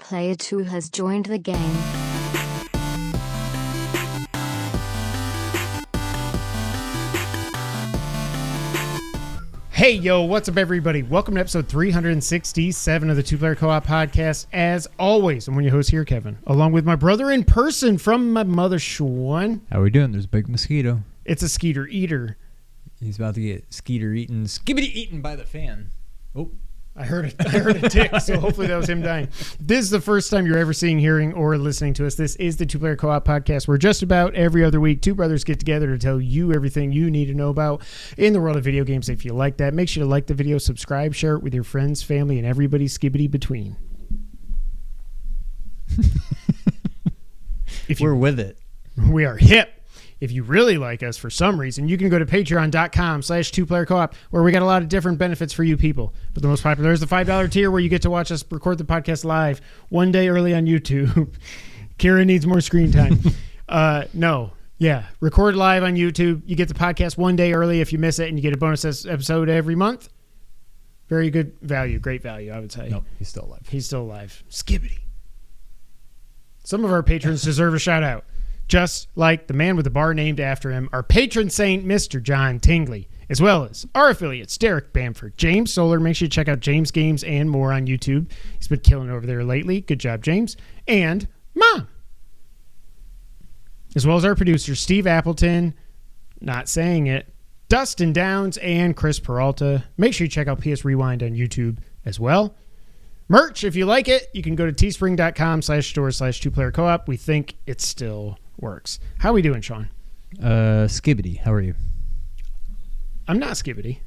Player 2 has joined the game. Hey, yo, what's up, everybody? Welcome to episode 367 of the Two Player Co-op Podcast. As always, I'm one of your hosts here, Kevin, along with my brother in person from my mother, Sean. How we doing? There's a big mosquito. It's a skeeter eater. He's about to get skeeter eaten, skibbity eaten by the fan. Oh, I heard it. I heard a tick, so hopefully that was him dying. If this is the first time you're ever seeing, hearing, or listening to us, this is the Two Player Co-op Podcast, where just about every other week, two brothers get together to tell you everything you need to know about in the world of video games. If you like that, make sure to like the video, subscribe, share it with your friends, family, and everybody skibbity between. We're with it. We are hip. If you really like us for some reason, you can go to patreon.com/2playercoop, where we got a lot of different benefits for you people. But the most popular is the $5 tier, where you get to watch us record the podcast live one day early on YouTube. Kira needs more screen time. Record live on YouTube. You get the podcast one day early if you miss it, and you get a bonus episode every month. Very good value. Great value, I would say. Nope, he's still alive. He's still alive. Skibbity. Some of our patrons deserve a shout out. Just like the man with the bar named after him, our patron saint, Mr. John Tingley, as well as our affiliates, Derek Bamford, James Solar. Make sure you check out James Games and More on YouTube. He's been killing it over there lately. Good job, James. And Mom. As well as our producers, Steve Appleton, not saying it, Dustin Downs, and Chris Peralta. Make sure you check out PS Rewind on YouTube as well. Merch, if you like it, you can go to teespring.com/store/2playercoop. We think it still works. How are we doing, Sean? Skibbity, how are you? I'm not skibbity.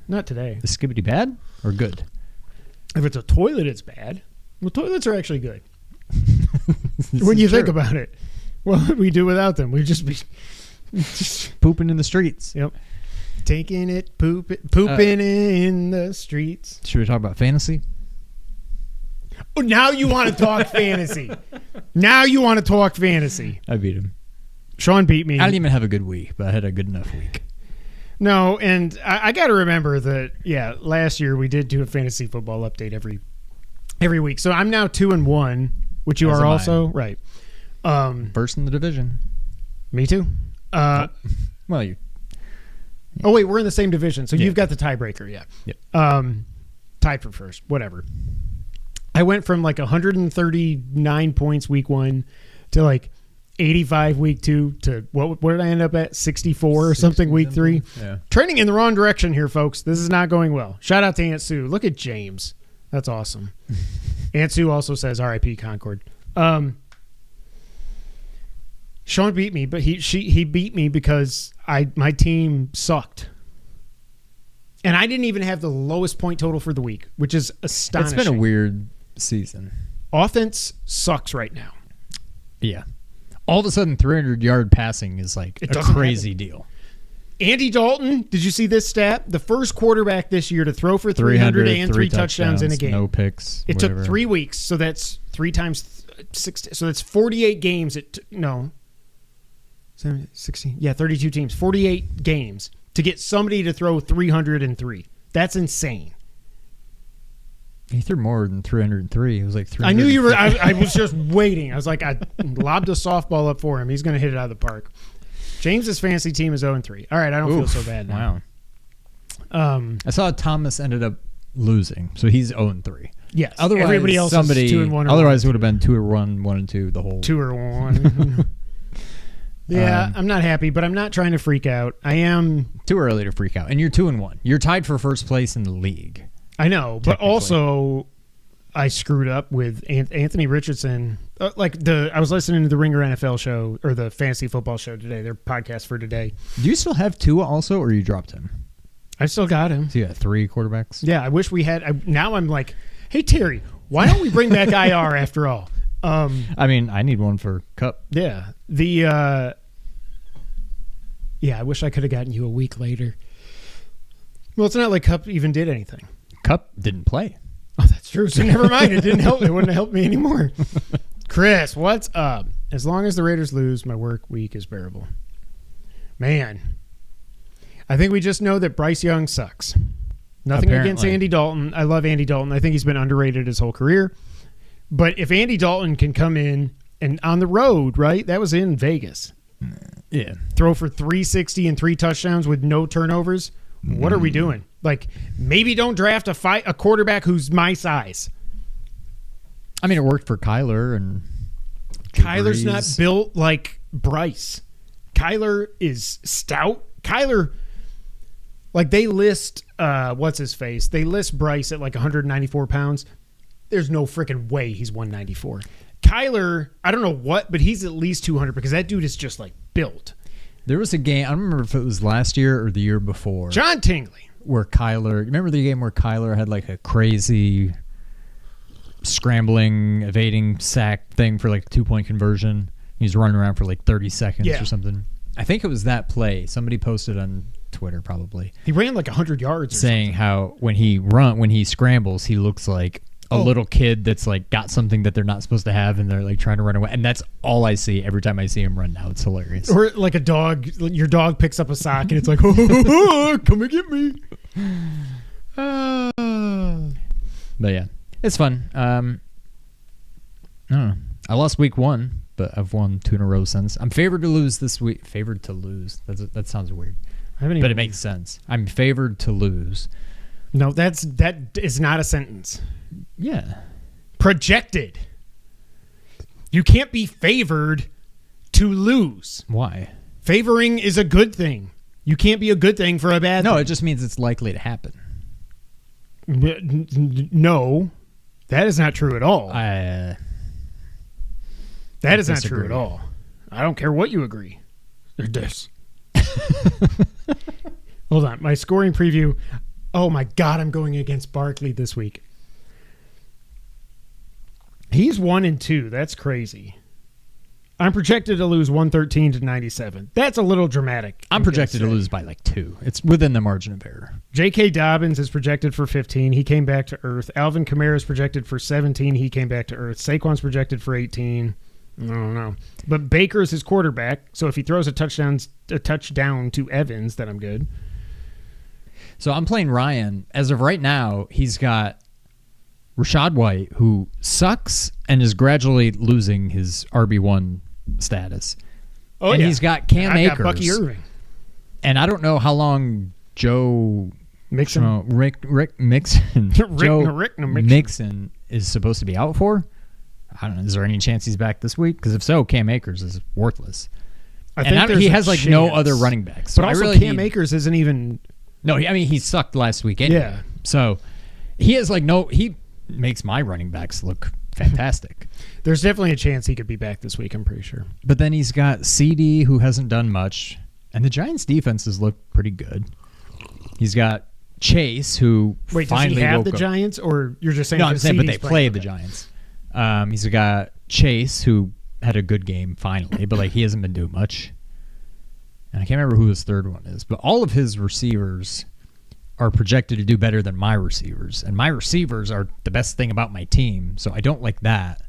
Not today. Is skibbity bad or good? If it's a toilet, it's bad. Well, toilets are actually good. When you think about it. What would we do without them? We'd just be just pooping in the streets. Yep. Taking it, pooping in the streets. Should we talk about fantasy? Oh, now you want to talk fantasy. Now you want to talk fantasy. I beat him. Sean beat me. I didn't even have a good week, but I had a good enough week. No, and I got to remember that, last year we did do a fantasy football update every week. So I'm now 2-1, which you are also. Right. First in the division. Me too. Well, you. Yeah. Oh, wait, we're in the same division. So yeah. You've got the tiebreaker, yeah. Yep. Tied for first, whatever. I went from like 139 points week 1 to like 85 week 2 to what did I end up at? 64 or something week 3. Yeah. Trending in the wrong direction here, folks. This is not going well. Shout out to Aunt Sue. Look at James. That's awesome. Aunt Sue also says RIP Concord. Sean beat me, but he beat me because my team sucked. And I didn't even have the lowest point total for the week, which is astonishing. It's been a weird season. Offense sucks right now. Yeah. All of a sudden, 300-yard passing is like a crazy deal. Andy Dalton, did you see this stat? The first quarterback this year to throw for 300 and 3 touchdowns in a game. No picks. It took 3 weeks, so that's 3 times 6. So that's 48 games. 16. Yeah, 32 teams. 48 games to get somebody to throw 303. That's insane. He threw more than 303. It was like 300. I knew you were. I was just waiting. I was like, I lobbed a softball up for him. He's going to hit it out of the park. James's fantasy team is 0-3. All right, I don't feel so bad now. Wow. I saw Thomas ended up losing, so he's 0-3. Yes. Otherwise, everybody else is 2-1. Otherwise, it would have been 2-1, 1-2 the whole 2-1. Yeah, I'm not happy, but I'm not trying to freak out. I am too early to freak out, and you're 2-1. You're tied for first place in the league. I know, but also I screwed up with Anthony Richardson. I was listening to the Ringer NFL show or the Fantasy Football show today, their podcast for today. Do you still have Tua also, or you dropped him? I still got him. So you got 3 quarterbacks? Yeah, I wish we had. Now I'm like, hey, Terry, why don't we bring back IR after all? I mean, I need one for Cup. Yeah. I wish I could have gotten you a week later. Well, it's not like Cup even did anything. Cup didn't play. Oh, that's true. So never mind. It didn't help. It wouldn't have helped me anymore. Chris, what's up? As long as the Raiders lose, my work week is bearable. Man, I think we just know that Bryce Young sucks. Nothing against Andy Dalton. I love Andy Dalton. I think he's been underrated his whole career. But if Andy Dalton can come in and on the road, right? That was in Vegas. Yeah. Throw for 360 and 3 touchdowns with no turnovers. What are we doing? Like, maybe don't draft a quarterback who's my size. I mean, it worked for Kyler, and Kyler's not built like Bryce. Kyler is stout. Kyler, like, they list what's his face? They list Bryce at like 194 pounds. There's no freaking way he's 194. Kyler, I don't know what, but he's at least 200 because that dude is just like built. There was a game, I don't remember if it was last year or the year before. John Tingley. Where Kyler, remember the game where Kyler had like a crazy scrambling, evading sack thing for like a 2-point conversion? He's running around for like 30 seconds or something. I think it was that play. Somebody posted on Twitter probably. He ran like 100 yards. Saying how when he scrambles, he looks like a little kid that's like got something that they're not supposed to have and they're like trying to run away. And that's all I see every time I see him run now. It's hilarious. Or like a dog, your dog picks up a sock and it's like, oh, come and get me. But yeah, it's fun. I don't know. I lost week 1, but I've won 2 in a row since. I'm favored to lose this week. Favored to lose. That sounds weird. But it makes sense. I'm favored to lose. No, that is not a sentence. Yeah. Projected. You can't be favored to lose. Why? Favoring is a good thing. You can't be a good thing for a bad thing. No, it just means it's likely to happen. No, that is not true at all. That is not true at all. I don't care what you agree. Or dis. Hold on. My scoring preview. Oh, my God. I'm going against Barkley this week. He's 1-2. That's crazy. I'm projected to lose 113 to 97. That's a little dramatic. I'm projected to lose by like 2. It's within the margin of error. J.K. Dobbins is projected for 15. He came back to earth. Alvin Kamara is projected for 17. He came back to earth. Saquon's projected for 18. I don't know. But Baker's his quarterback, so if he throws a touchdown to Evans, then I'm good. So I'm playing Ryan. As of right now, he's got Rachaad White, who sucks and is gradually losing his RB1 status. Oh, and yeah. he's got Cam Akers. Got Bucky Irving. And I don't know how long Joe Mixon. Rick Mixon. Rick Mixon is supposed to be out for. I don't know. Is there any chance he's back this week? Because if so, Cam Akers is worthless. He has like no other running backs. So but also, Cam Akers isn't even. No, he sucked last week anyway. Yeah. So he has like no. He makes my running backs look fantastic. There's definitely a chance he could be back this week, I'm pretty sure. But then he's got CD, who hasn't done much, and the Giants' defenses look pretty good. He's got Chase, who Wait, finally does he have woke the up. Giants, or you're just saying? No, I'm saying, but they CD's played the playing? Giants. He's got Chase, who had a good game finally, but like he hasn't been doing much. And I can't remember who his third one is, but all of his receivers are projected to do better than my receivers. And my receivers are the best thing about my team, so I don't like that.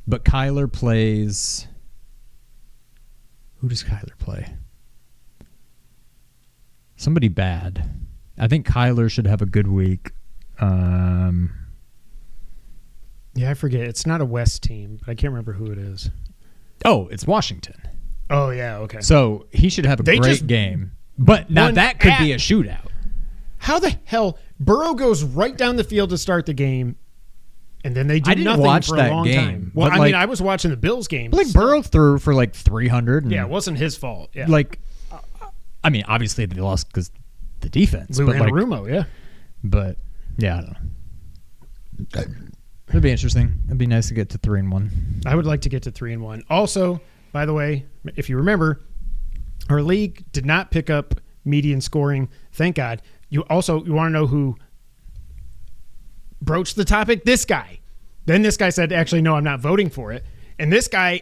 But Kyler plays... Who does Kyler play? Somebody bad. I think Kyler should have a good week. Yeah, I forget. It's not a West team, but I can't remember who it is. Oh, it's Washington. Oh, yeah, okay. So he should have a great game. But now that could be a shootout. How the hell? Burrow goes right down the field to start the game, and then they do nothing watch for that a long game, time. Well, I mean, I was watching the Bills game. Like Burrow threw for like 300. And yeah, it wasn't his fault. Yeah. Like, I mean, obviously they lost because the defense. Lou Anarumo, yeah. But, yeah, I don't know. It'd be interesting. It'd be nice to get to 3-1. I would like to get to 3-1. Also, by the way, if you remember, our league did not pick up median scoring. Thank God. You want to know who broached the topic? This guy. Then this guy said, actually, no, I'm not voting for it. And this guy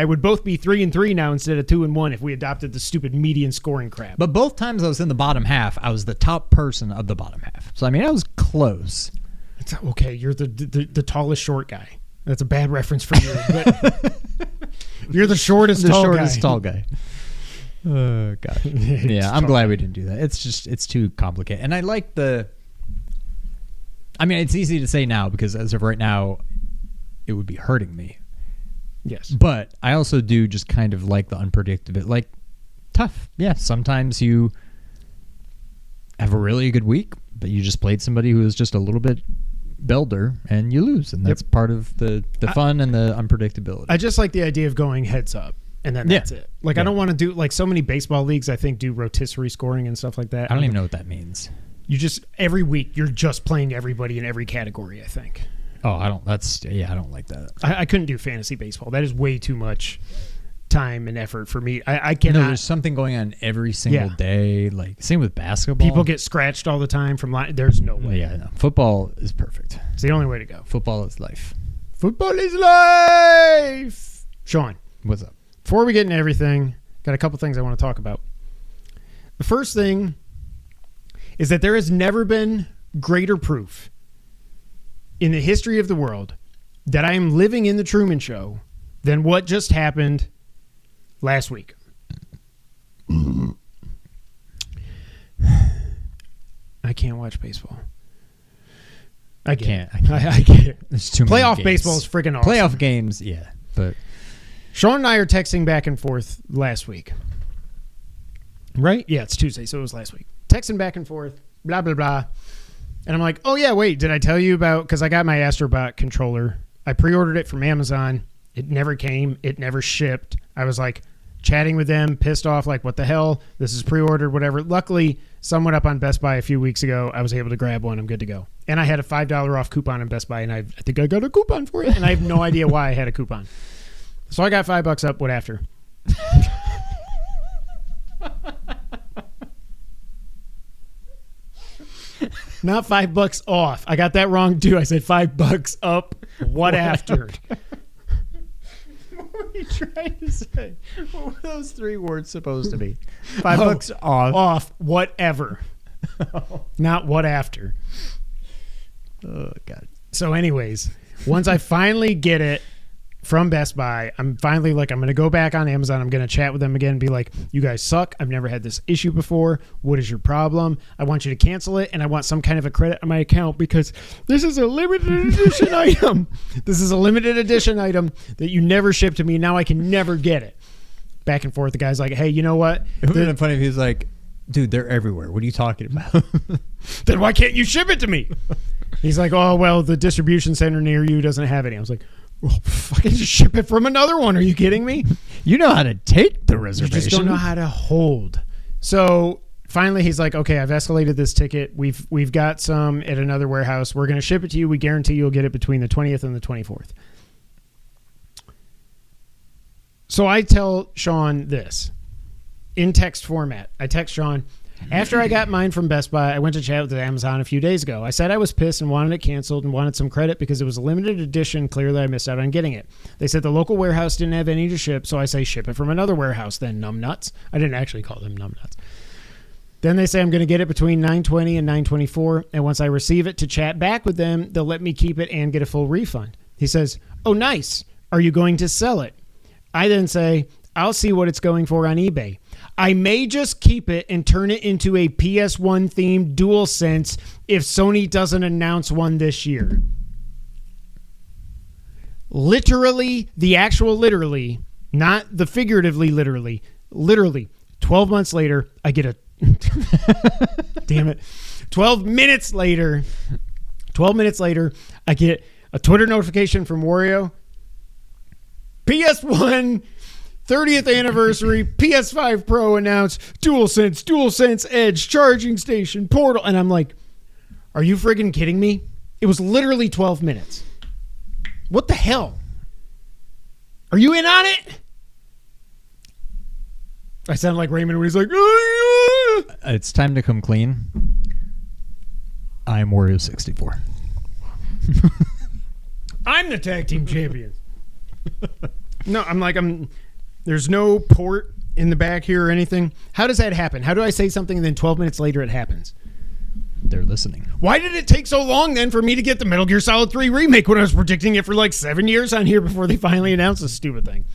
would both be 3-3 now instead of 2-1 if we adopted the stupid median scoring crap. But both times I was in the bottom half, I was the top person of the bottom half. So, I mean, I was close. It's okay. You're the tallest short guy. That's a bad reference for you. But you're the shortest tall guy. Oh, God. Yeah, I'm glad we didn't do that. It's too complicated. And I like I mean, it's easy to say now because as of right now, it would be hurting me. Yes. But I also do just kind of like the unpredictability. Like, tough. Yeah, sometimes you have a really good week, but you just played somebody who is just a little bit belter and you lose. And that's part of the fun and the unpredictability. I just like the idea of going heads up. And then that's it. Like, I don't want to do, like, so many baseball leagues, I think, do rotisserie scoring and stuff like that. I don't even know what that means. You just, every week, you're just playing everybody in every category, I think. Oh, I don't like that. I couldn't do fantasy baseball. That is way too much time and effort for me. I cannot. No, there's something going on every single day. Like, same with basketball. People get scratched all the time from there's no way. Yeah, no. Football is perfect. It's the only way to go. Football is life. Football is life! Sean. What's up? Before we get into everything, got a couple things I want to talk about. The first thing is that there has never been greater proof in the history of the world that I am living in the Truman Show than what just happened last week. I can't watch baseball. I can't. I get it. There's too many Playoff games. baseball is freaking awesome. Playoff games, yeah. But Sean and I are texting back and forth last week. Right? Yeah, it's Tuesday, so it was last week. Texting back and forth, blah, blah, blah. And I'm like, oh, yeah, wait, did I tell you about, because I got my Astro Bot controller. I pre-ordered it from Amazon. It never came. It never shipped. I was like chatting with them, pissed off, like, what the hell? This is pre-ordered, whatever. Luckily, someone up on Best Buy a few weeks ago, I was able to grab one. I'm good to go. And I had a $5 off coupon on Best Buy, and I think I got a coupon for it, and I have no idea why I had a coupon. So I got $5 up. What after? Not $5 off. I got that wrong too. I said $5 up. What after? what were you trying to say? What were those three words supposed to be? $5 off. Off. Whatever. Not what after. Oh God. So, anyways, once I finally get it from Best Buy, I'm finally like, I'm going to go back on Amazon. I'm going to chat with them again and be like, you guys suck. I've never had this issue before. What is your problem? I want you to cancel it, and I want some kind of a credit on my account because this is a limited edition item. This is a limited edition item that you never shipped to me. Now I can never get it. Back and forth. The guy's like, hey, you know what? It would have been funny if he was like, dude, they're everywhere. What are you talking about? Then why can't you ship it to me? He's like, oh, well, the distribution center near you doesn't have any. I was like, well, fucking just ship it from another one. Are you kidding me? You know how to take the reservation. You just don't know how to hold. So finally, he's like, okay, I've escalated this ticket. We've got some at another warehouse. We're going to ship it to you. We guarantee you'll get it between the 20th and the 24th. So I tell Sean this in text format. I text Sean, after I got mine from Best Buy, I went to chat with Amazon a few days ago. I said I was pissed and wanted it canceled and wanted some credit because it was a limited edition. Clearly, I missed out on getting it. They said the local warehouse didn't have any to ship, so I say ship it from another warehouse then, numbnuts. I didn't actually call them numbnuts. Then they say I'm going to get it between 9:20 and 9:24, and once I receive it to chat back with them, they'll let me keep it and get a full refund. He says, oh, nice. Are you going to sell it? I then say, I'll see what it's going for on eBay. I may just keep it and turn it into a PS1 themed DualSense if Sony doesn't announce one this year. Literally, the actual literally, not the figuratively literally, 12 months later, I get a... damn it. 12 minutes later, I get a Twitter notification from Wario. PS1... 30th anniversary, PS5 Pro announced, DualSense Edge, charging station, portal. And I'm like, are you friggin' kidding me? It was literally 12 minutes. What the hell? Are you in on it? I sound like Raymond when he's like, it's time to come clean. I'm Wario 64. I'm the tag team champion. No, there's no port in the back here or anything. How does that happen? How do I say something and then 12 minutes later it happens? They're listening. Why did it take so long then for me to get the Metal Gear Solid 3 remake when I was predicting it for like 7 years on here before they finally announced this stupid thing?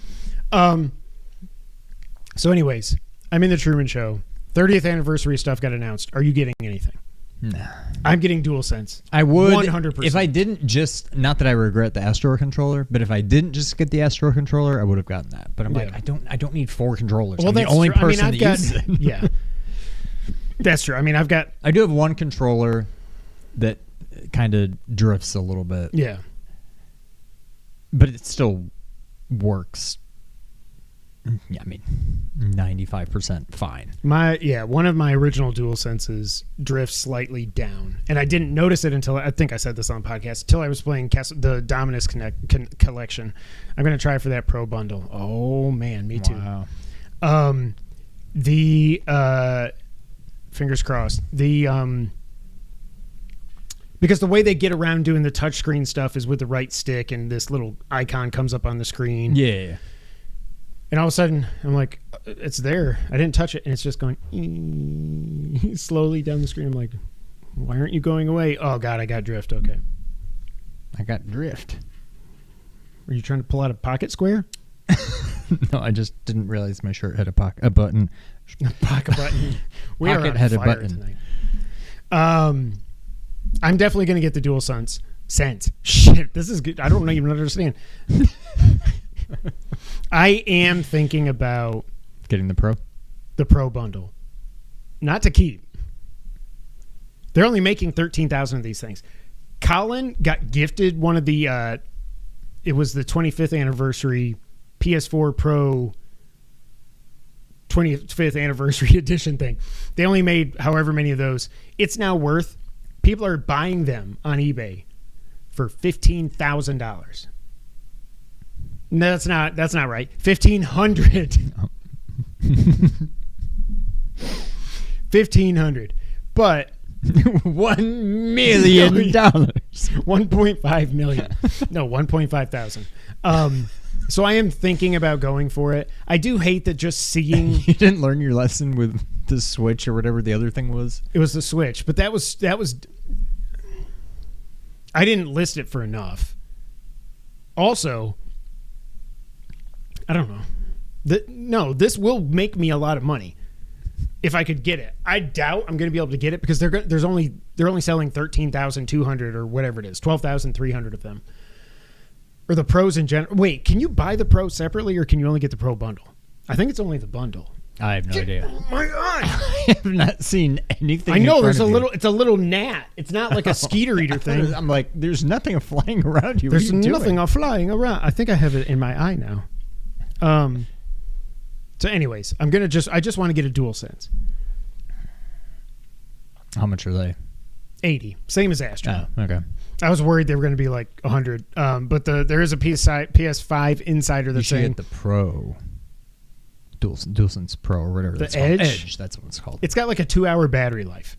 So anyways, I'm in the Truman Show. 30th anniversary stuff got announced. Are you getting anything? Nah. I'm getting DualSense. I would 100%. if I didn't just, not that I regret the Astro controller, but if I didn't just get the Astro controller, I would have gotten that. But I'm like, I don't need 4 controllers. Well, I'm that's the only true. person I've that uses it. Yeah, that's true. I mean, I do have one controller that kind of drifts a little bit. Yeah, but it still works. Yeah, I mean, 95% fine. One of my original DualSenses drifts slightly down, and I didn't notice it until I think I said this on the podcast. Until I was playing the Dominus collection. I'm going to try for that Pro bundle. Oh man, me too. Wow. The fingers crossed. The because the way they get around doing the touchscreen stuff is with the right stick, and this little icon comes up on the screen. Yeah. And all of a sudden, I'm like, it's there. I didn't touch it. And it's just going slowly down the screen. I'm like, why aren't you going away? Oh, God, I got drift. Okay. I got drift. Were you trying to pull out a pocket square? No, I just didn't realize my shirt had a button. A pocket button. We Pocket are on had a fire button. tonight. I'm definitely going to get the DualSense. Shit, this is good. I don't even understand. I am thinking about Getting the Pro? the Pro bundle. Not to keep. They're only making 13,000 of these things. Colin got gifted one of the it was the 25th anniversary PS4 Pro 25th anniversary edition thing. They only made however many of those. It's now worth, people are buying them on eBay for $15,000. No, that's not right. 1,500. 1,500. But $1 million. 1.5 million. No, 1.5 thousand. So I am thinking about going for it. I do hate that just seeing. You didn't learn your lesson with the Switch or whatever the other thing was? It was the Switch, but that was. I didn't list it for enough. Also, I don't know. This will make me a lot of money if I could get it. I doubt I'm going to be able to get it because they're only selling 13,200 or whatever it is, 12,300 of them. Or the Pros in general. Wait, can you buy the Pro separately or can you only get the Pro bundle? I think it's only the bundle. I have no idea. Oh my God. I have not seen anything. I know it's a little gnat. It's not like a skeeter eater thing. I'm like, there's nothing flying around you. There's what are you nothing doing? flying around. I think I have it in my eye now. So anyways, I just want to get a DualSense. How much are they? 80. Same as Astro. Oh, okay. I was worried they were going to be like 100. But there is a PS5 insider that's you should saying get the Pro. DualSense Pro or whatever. The that's Edge? Called. Edge. That's what it's called. it's got like a 2-hour battery life.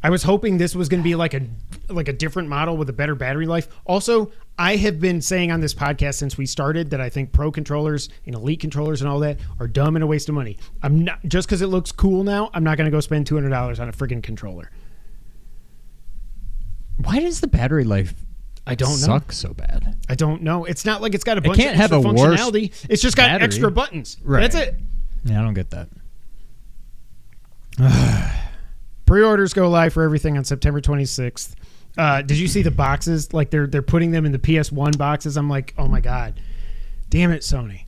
I was hoping this was going to be like a different model with a better battery life. Also, I have been saying on this podcast since we started that I think Pro controllers and Elite controllers and all that are dumb and a waste of money. I'm not, just because it looks cool now, I'm not going to go spend $200 on a friggin' controller. Why does the battery life I don't know. suck so bad? I don't know. It's not like it's got a bunch can't of extra have a worse functionality. It's just got battery. extra buttons. Right. That's it. Yeah, I don't get that. Pre-orders go live for everything on September 26th. Did you see the boxes? Like they're putting them in the PS1 boxes. I'm like, oh my God. Damn it, Sony.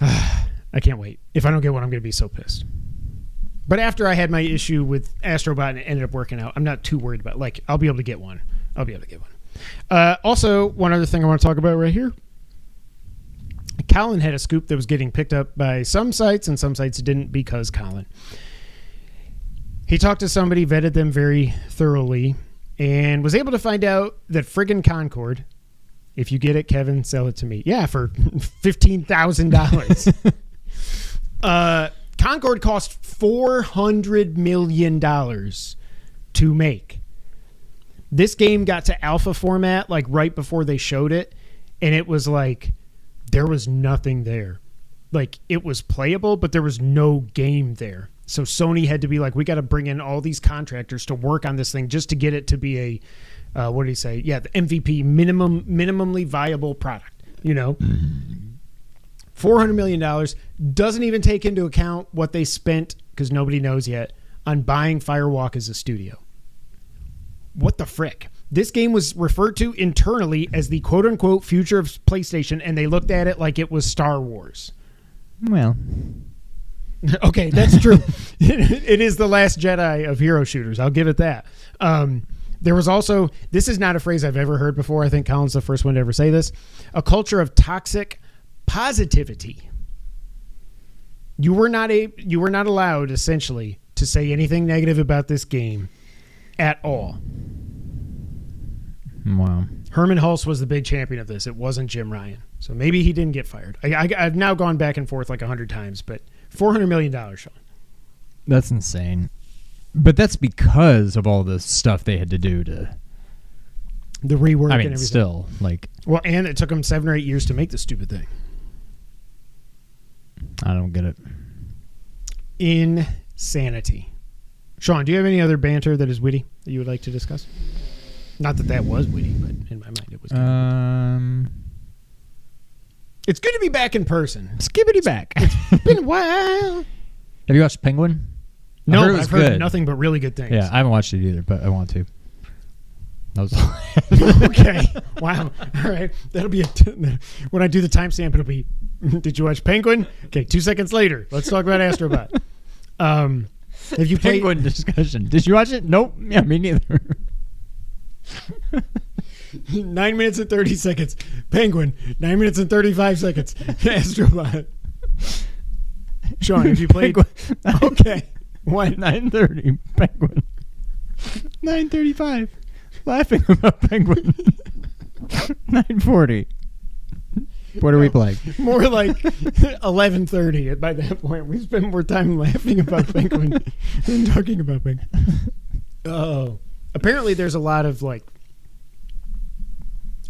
I can't wait. If I don't get one, I'm going to be so pissed. But after I had my issue with Astro Bot and it ended up working out, I'm not too worried about it. Like, I'll be able to get one. Also, one other thing I want to talk about right here. Colin had a scoop that was getting picked up by some sites and some sites didn't because Colin. He talked to somebody, vetted them very thoroughly, and was able to find out that friggin' Concord, if you get it, Kevin, sell it to me. Yeah, for $15,000. Concord cost $400 million to make. This game got to alpha format like right before they showed it, and it was like there was nothing there. Like it was playable, but there was no game there. So Sony had to be like, we got to bring in all these contractors to work on this thing just to get it to be a, what did he say? Yeah, the MVP, minimally viable product, you know? $400 million doesn't even take into account what they spent, because nobody knows yet, on buying Firewalk as a studio. What the frick? This game was referred to internally as the quote-unquote future of PlayStation, and they looked at it like it was Star Wars. Well, okay, that's true. It is the last Jedi of hero shooters. I'll give it that. There was also, this is not a phrase I've ever heard before. I think Colin's the first one to ever say this. A culture of toxic positivity. You were not allowed, essentially, to say anything negative about this game at all. wow. Herman Hulse was the big champion of this. It wasn't Jim Ryan. So maybe he didn't get fired. I've now gone back and forth like 100 times, but $400 million, Sean. That's insane. But that's because of all the stuff they had to do to... The rework I and mean, everything. still, like... Well, and it took them 7 or 8 years to make the stupid thing. I don't get it. Insanity. Sean, do you have any other banter that is witty that you would like to discuss? Not that that was witty, but in my mind it was good. It's good to be back in person. Skibbity back. It's been a while. Have you watched Penguin? No, it but was I've heard good. nothing but really good things. Yeah, I haven't watched it either, but I want to. That was Okay. Wow. All right. That'll be when I do the timestamp. It'll be. Did you watch Penguin? Okay. 2 seconds later, let's talk about Astro Bot. Have you played Penguin discussion. Did you watch it? Nope. Yeah, me neither. 9 minutes and 30 seconds? Penguin. 9 minutes and 35 seconds. Astro Bot. Sean, have you played? Penguin. Okay. What? 9:30. Penguin. 9:35. Laughing about Penguin. 9:40. What are we playing? More like 11:30. By that point, we spend more time laughing about Penguin than talking about Penguin. Oh, apparently there's a lot of like.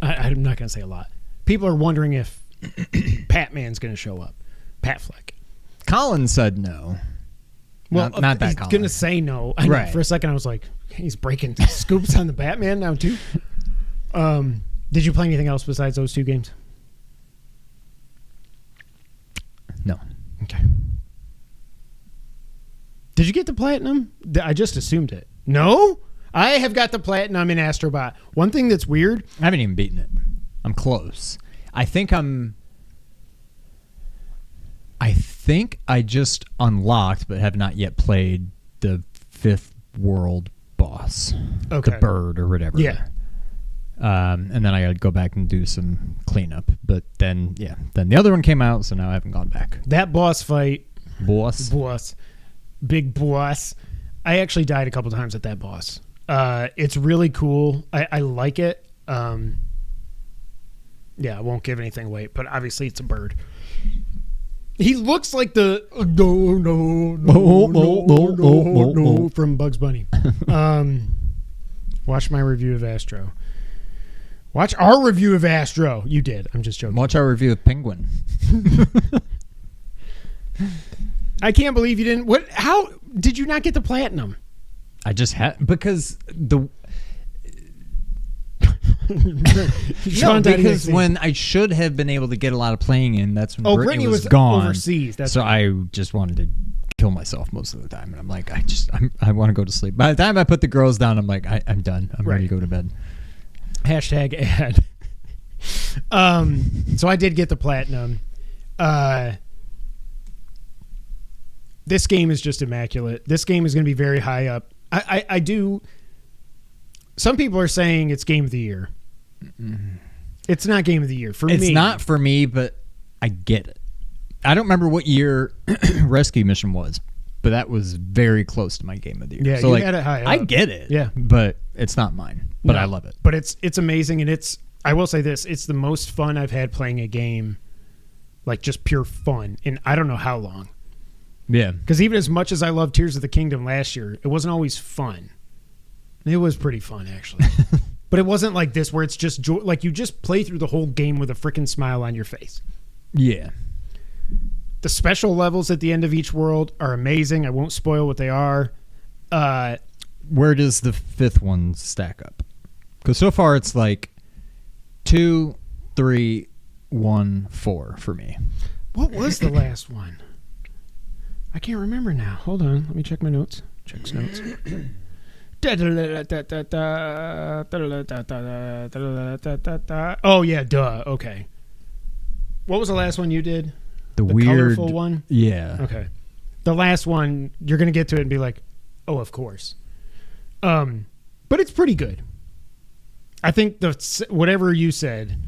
I'm not going to say a lot. People are wondering if Patman's going to show up. Pat Fleck. Colin said no. Well, not that he's Colin. going to say no. I know, Right. for a second, I was like, he's breaking scoops on the Batman now too. Did you play anything else besides those 2 games? No. Okay. Did you get the platinum? I just assumed it. No? I have got the platinum in Astro Bot. One thing that's weird. I haven't even beaten it. I'm close. I think I just unlocked but have not yet played the 5th world boss. Okay. The bird or whatever. Yeah. And then I got to go back and do some cleanup. But then the other one came out, so now I haven't gone back. That boss fight. Boss. Big boss. I actually died a couple times at that boss. It's really cool. I like it. Yeah, I won't give anything away, but obviously it's a bird. He looks like the no from Bugs Bunny. Watch my review of Astro. Watch our review of Astro. You did. I'm just joking. Watch our review of Penguin. I can't believe you didn't. What? How did you not get the platinum? I just had because the Sean died because in when I should have been able to get a lot of playing in, that's when Brittany was gone overseas. That's so right. I just wanted to kill myself most of the time, and I'm like, I want to go to sleep. By the time I put the girls down, I'm like, I'm done. I'm ready to go to bed. Hashtag ad. So I did get the platinum. This game is just immaculate. This game is going to be very high up. I do. Some people are saying it's game of the year. It's not game of the year for me. It's not for me, but I get it. I don't remember what year Rescue Mission was, but that was very close to my game of the year. Yeah, so you like, had it high up. I get it. Yeah. But it's not mine. But No, I love it. But it's amazing, and I will say this, it's the most fun I've had playing a game, like just pure fun, in I don't know how long. Yeah. Because even as much as I loved Tears of the Kingdom last year, it wasn't always fun. It was pretty fun, actually. But it wasn't like this where it's just joy. Like you just play through the whole game with a freaking smile on your face. Yeah. The special levels at the end of each world are amazing. I won't spoil what they are. Where does the 5th one stack up? Because so far it's like 2, 3, 1, 4 for me. What was the last one? I can't remember now. Hold on. Let me check my notes. Checks notes. Oh, yeah, duh. Okay. What was the last one you did? The weird colorful one? Yeah. Okay. The last one, you're going to get to it and be like, oh, of course. But it's pretty good. I think whatever you said,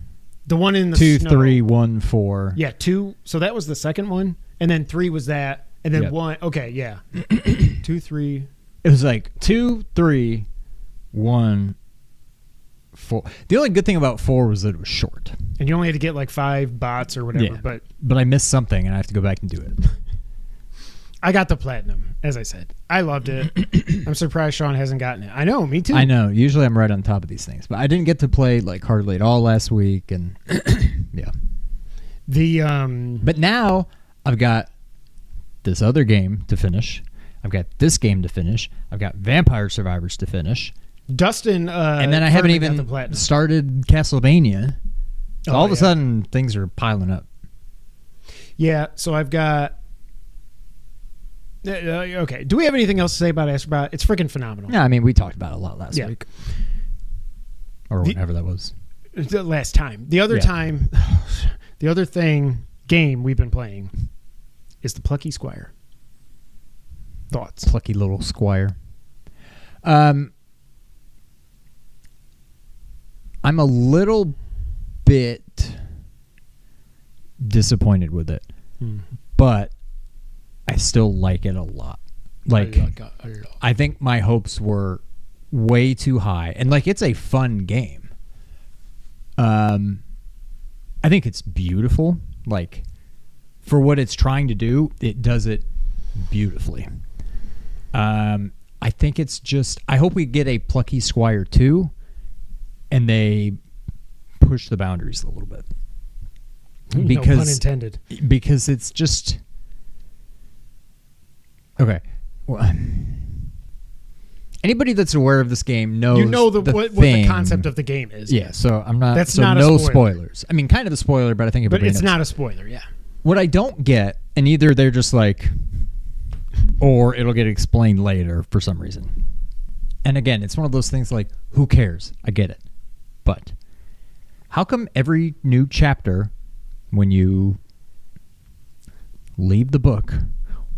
the one in the 2, snow, 3, 1, 4. Yeah, 2. So that was the second one. And then 3 was that. And then Yep. 1. Okay, yeah. 2, 3. It was like 2, 3, 1, 4. The only good thing about 4 was that it was short. And you only had to get like 5 bots or whatever. Yeah. But I missed something, and I have to go back and do it. I got the platinum, as I said. I loved it. I'm surprised Sean hasn't gotten it. I know, me too. I know. Usually I'm right on top of these things. But I didn't get to play like hardly at all last week. And yeah. But now I've got this other game to finish. I've got this game to finish. I've got Vampire Survivors to finish. Dustin, and then I haven't even started Castlevania. So all of a sudden, things are piling up. Yeah, so I've got... okay, do we have anything else to say about Astro Bot? It's freaking phenomenal. Yeah, I mean, we talked about it a lot last week. Or whenever that was. The last time. The other time, the other game we've been playing is the Plucky Squire. Thoughts? Plucky little squire. I'm a little bit disappointed with it, but I still like it a lot. Like, I think my hopes were way too high, and like it's a fun game. I think it's beautiful. Like, for what it's trying to do, it does it beautifully. I think it's just... I hope we get a Plucky Squire 2, and they push the boundaries a little bit. Because, no pun intended. Because it's just... Okay. Well, anybody that's aware of this game knows what the concept of the game is. Yeah, so I'm not... That's so not no a spoiler. spoilers. I mean, kind of a spoiler, but I think everybody knows. But it's not a spoiler, yeah. What I don't get, and either they're just like... or it'll get explained later for some reason. And again, it's one of those things like, who cares? I get it. But how come every new chapter, when you leave the book,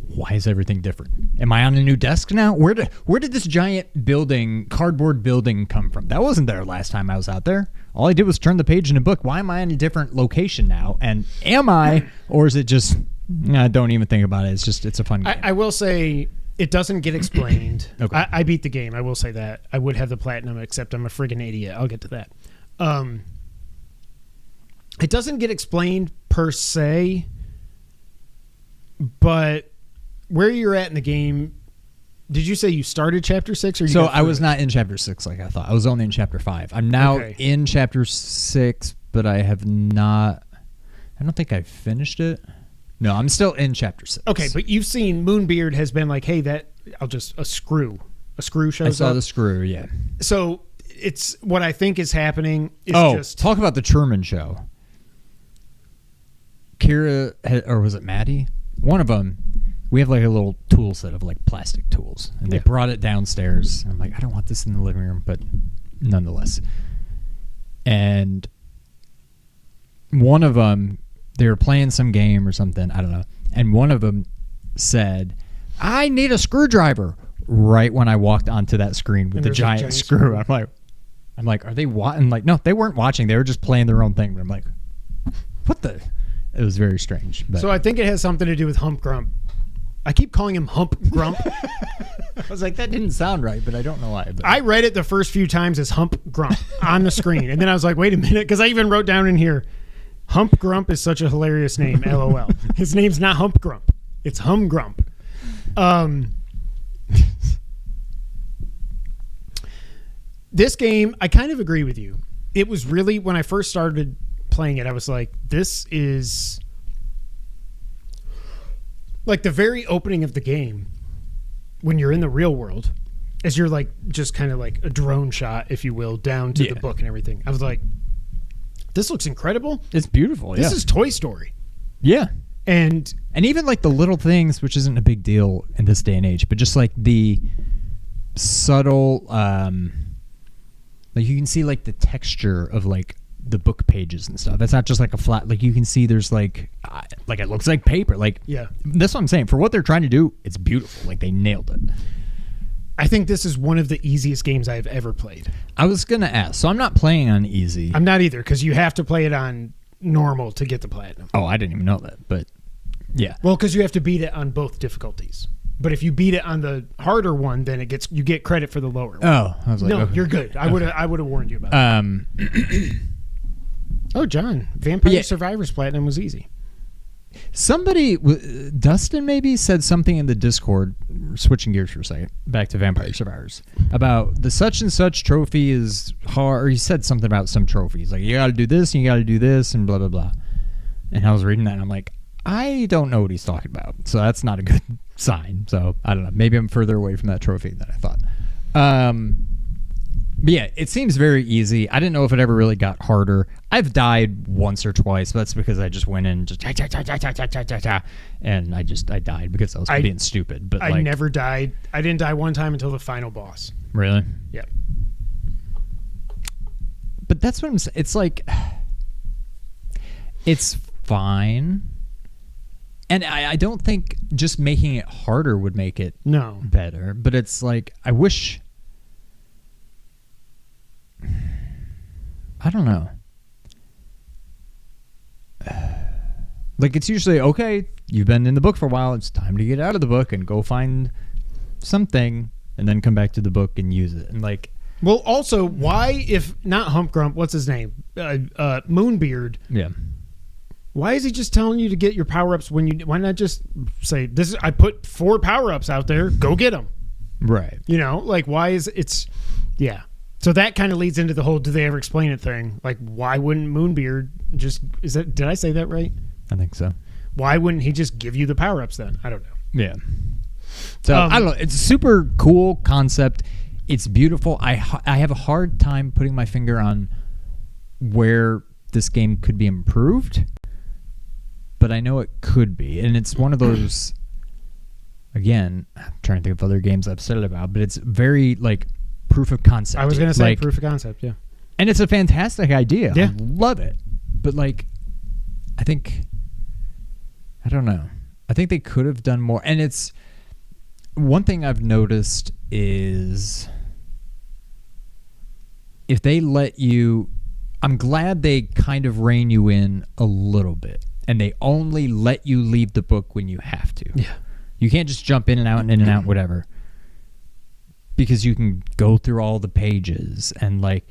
why is everything different? Am I on a new desk now? Where did this giant building, cardboard building come from? That wasn't there last time I was out there. All I did was turn the page in a book. Why am I in a different location now? And am I, or is it just... don't even think about it. It's a fun game. I will say it doesn't get explained. Okay. I beat the game. I will say that. I would have the platinum, except I'm a friggin' idiot. I'll get to that. It doesn't get explained per se, but where you're at in the game, did you say you started chapter 6? Or so I was not in chapter 6 like I thought. I was only in chapter 5. I'm now in chapter 6, but I have not... I don't think I finished it. No, I'm still in chapter 6. Okay, but you've seen Moonbeard has been like, hey, a screw shows up. I saw the screw, yeah. So it's what I think is happening is just... talk about the Truman Show. Kira, or was it Maddie? One of them, we have like a little tool set of like plastic tools, and they brought it downstairs. I'm like, I don't want this in the living room, but nonetheless. And one of them... they were playing some game or something, I don't know. And one of them said, I need a screwdriver, right when I walked onto that screen with the giant screw. I'm like, are they watching? Like, no, they weren't watching. They were just playing their own thing. But I'm like, what the? It was very strange. But. So I think it has something to do with Hump Grump. I keep calling him Hump Grump. I was like, that didn't sound right, but I don't know why. But. I read it the first few times as Hump Grump on the screen. And then I was like, wait a minute, because I even wrote down in here, Hump Grump is such a hilarious name, LOL. His name's not Hump Grump. It's Hum Grump. This game, I kind of agree with you. It was really, when I first started playing it, I was like, this is... like the very opening of the game, when you're in the real world, as you're like, just kind of like a drone shot, if you will, down to the book and everything. I was like, this looks incredible. It's beautiful, This is Toy Story. Yeah. And even like the little things, which isn't a big deal in this day and age, but just like the subtle, like you can see like the texture of like the book pages and stuff. It's not just like a flat, like you can see there's like it looks like paper. Like, yeah, that's what I'm saying. For what they're trying to do, it's beautiful. Like they nailed it. I think this is one of the easiest games I've ever played. I was going to ask. So I'm not playing on easy. I'm not either, because you have to play it on normal to get the platinum. Oh, I didn't even know that, but yeah. Well, because you have to beat it on both difficulties. But if you beat it on the harder one, then you get credit for the lower one. Oh, I was like, no, okay. you're good. I would have warned you about that. Oh, John, Vampire Survivors Platinum was easy. Somebody, Dustin maybe, said something in the Discord, switching gears for a second, back to Vampire Survivors, about the such and such trophy is hard, or he said something about some trophies. Like, you got to do this, and you got to do this, and blah, blah, blah. And I was reading that, and I'm like, I don't know what he's talking about. So that's not a good sign. So I don't know. Maybe I'm further away from that trophy than I thought. But yeah, it seems very easy. I didn't know if it ever really got harder. I've died once or twice, but that's because I just went in and just and I died because I was being stupid. But I never died. I didn't die one time until the final boss. Really? Yeah. But that's what I'm saying. It's like, it's fine. And I don't think just making it harder would make it better. But it's like, I wish... I don't know. Like, it's usually, okay, you've been in the book for a while, it's time to get out of the book and go find something and then come back to the book and use it. And like... Well, also, why, if not Hump Grump, what's his name? Moonbeard. Yeah. Why is he just telling you to get your power-ups when you... Why not just say, I put 4 power-ups out there, go get them. Right. You know, like, why is... It's... Yeah. So that kind of leads into the whole do they ever explain it thing. Like, why wouldn't Moonbeard just... Did I say that right? I think so. Why wouldn't he just give you the power-ups then? I don't know. Yeah. So, I don't know. It's a super cool concept. It's beautiful. I have a hard time putting my finger on where this game could be improved, but I know it could be. And it's one of those... Again, I'm trying to think of other games I've said it about, but it's very, like... proof of concept. I was going to say proof of concept, yeah. And it's a fantastic idea. Yeah. I love it. But like, I don't know. I think they could have done more. And it's one thing I've noticed is if they let you, I'm glad they kind of rein you in a little bit and they only let you leave the book when you have to. Yeah. You can't just jump in and out, whatever. Because you can go through all the pages and like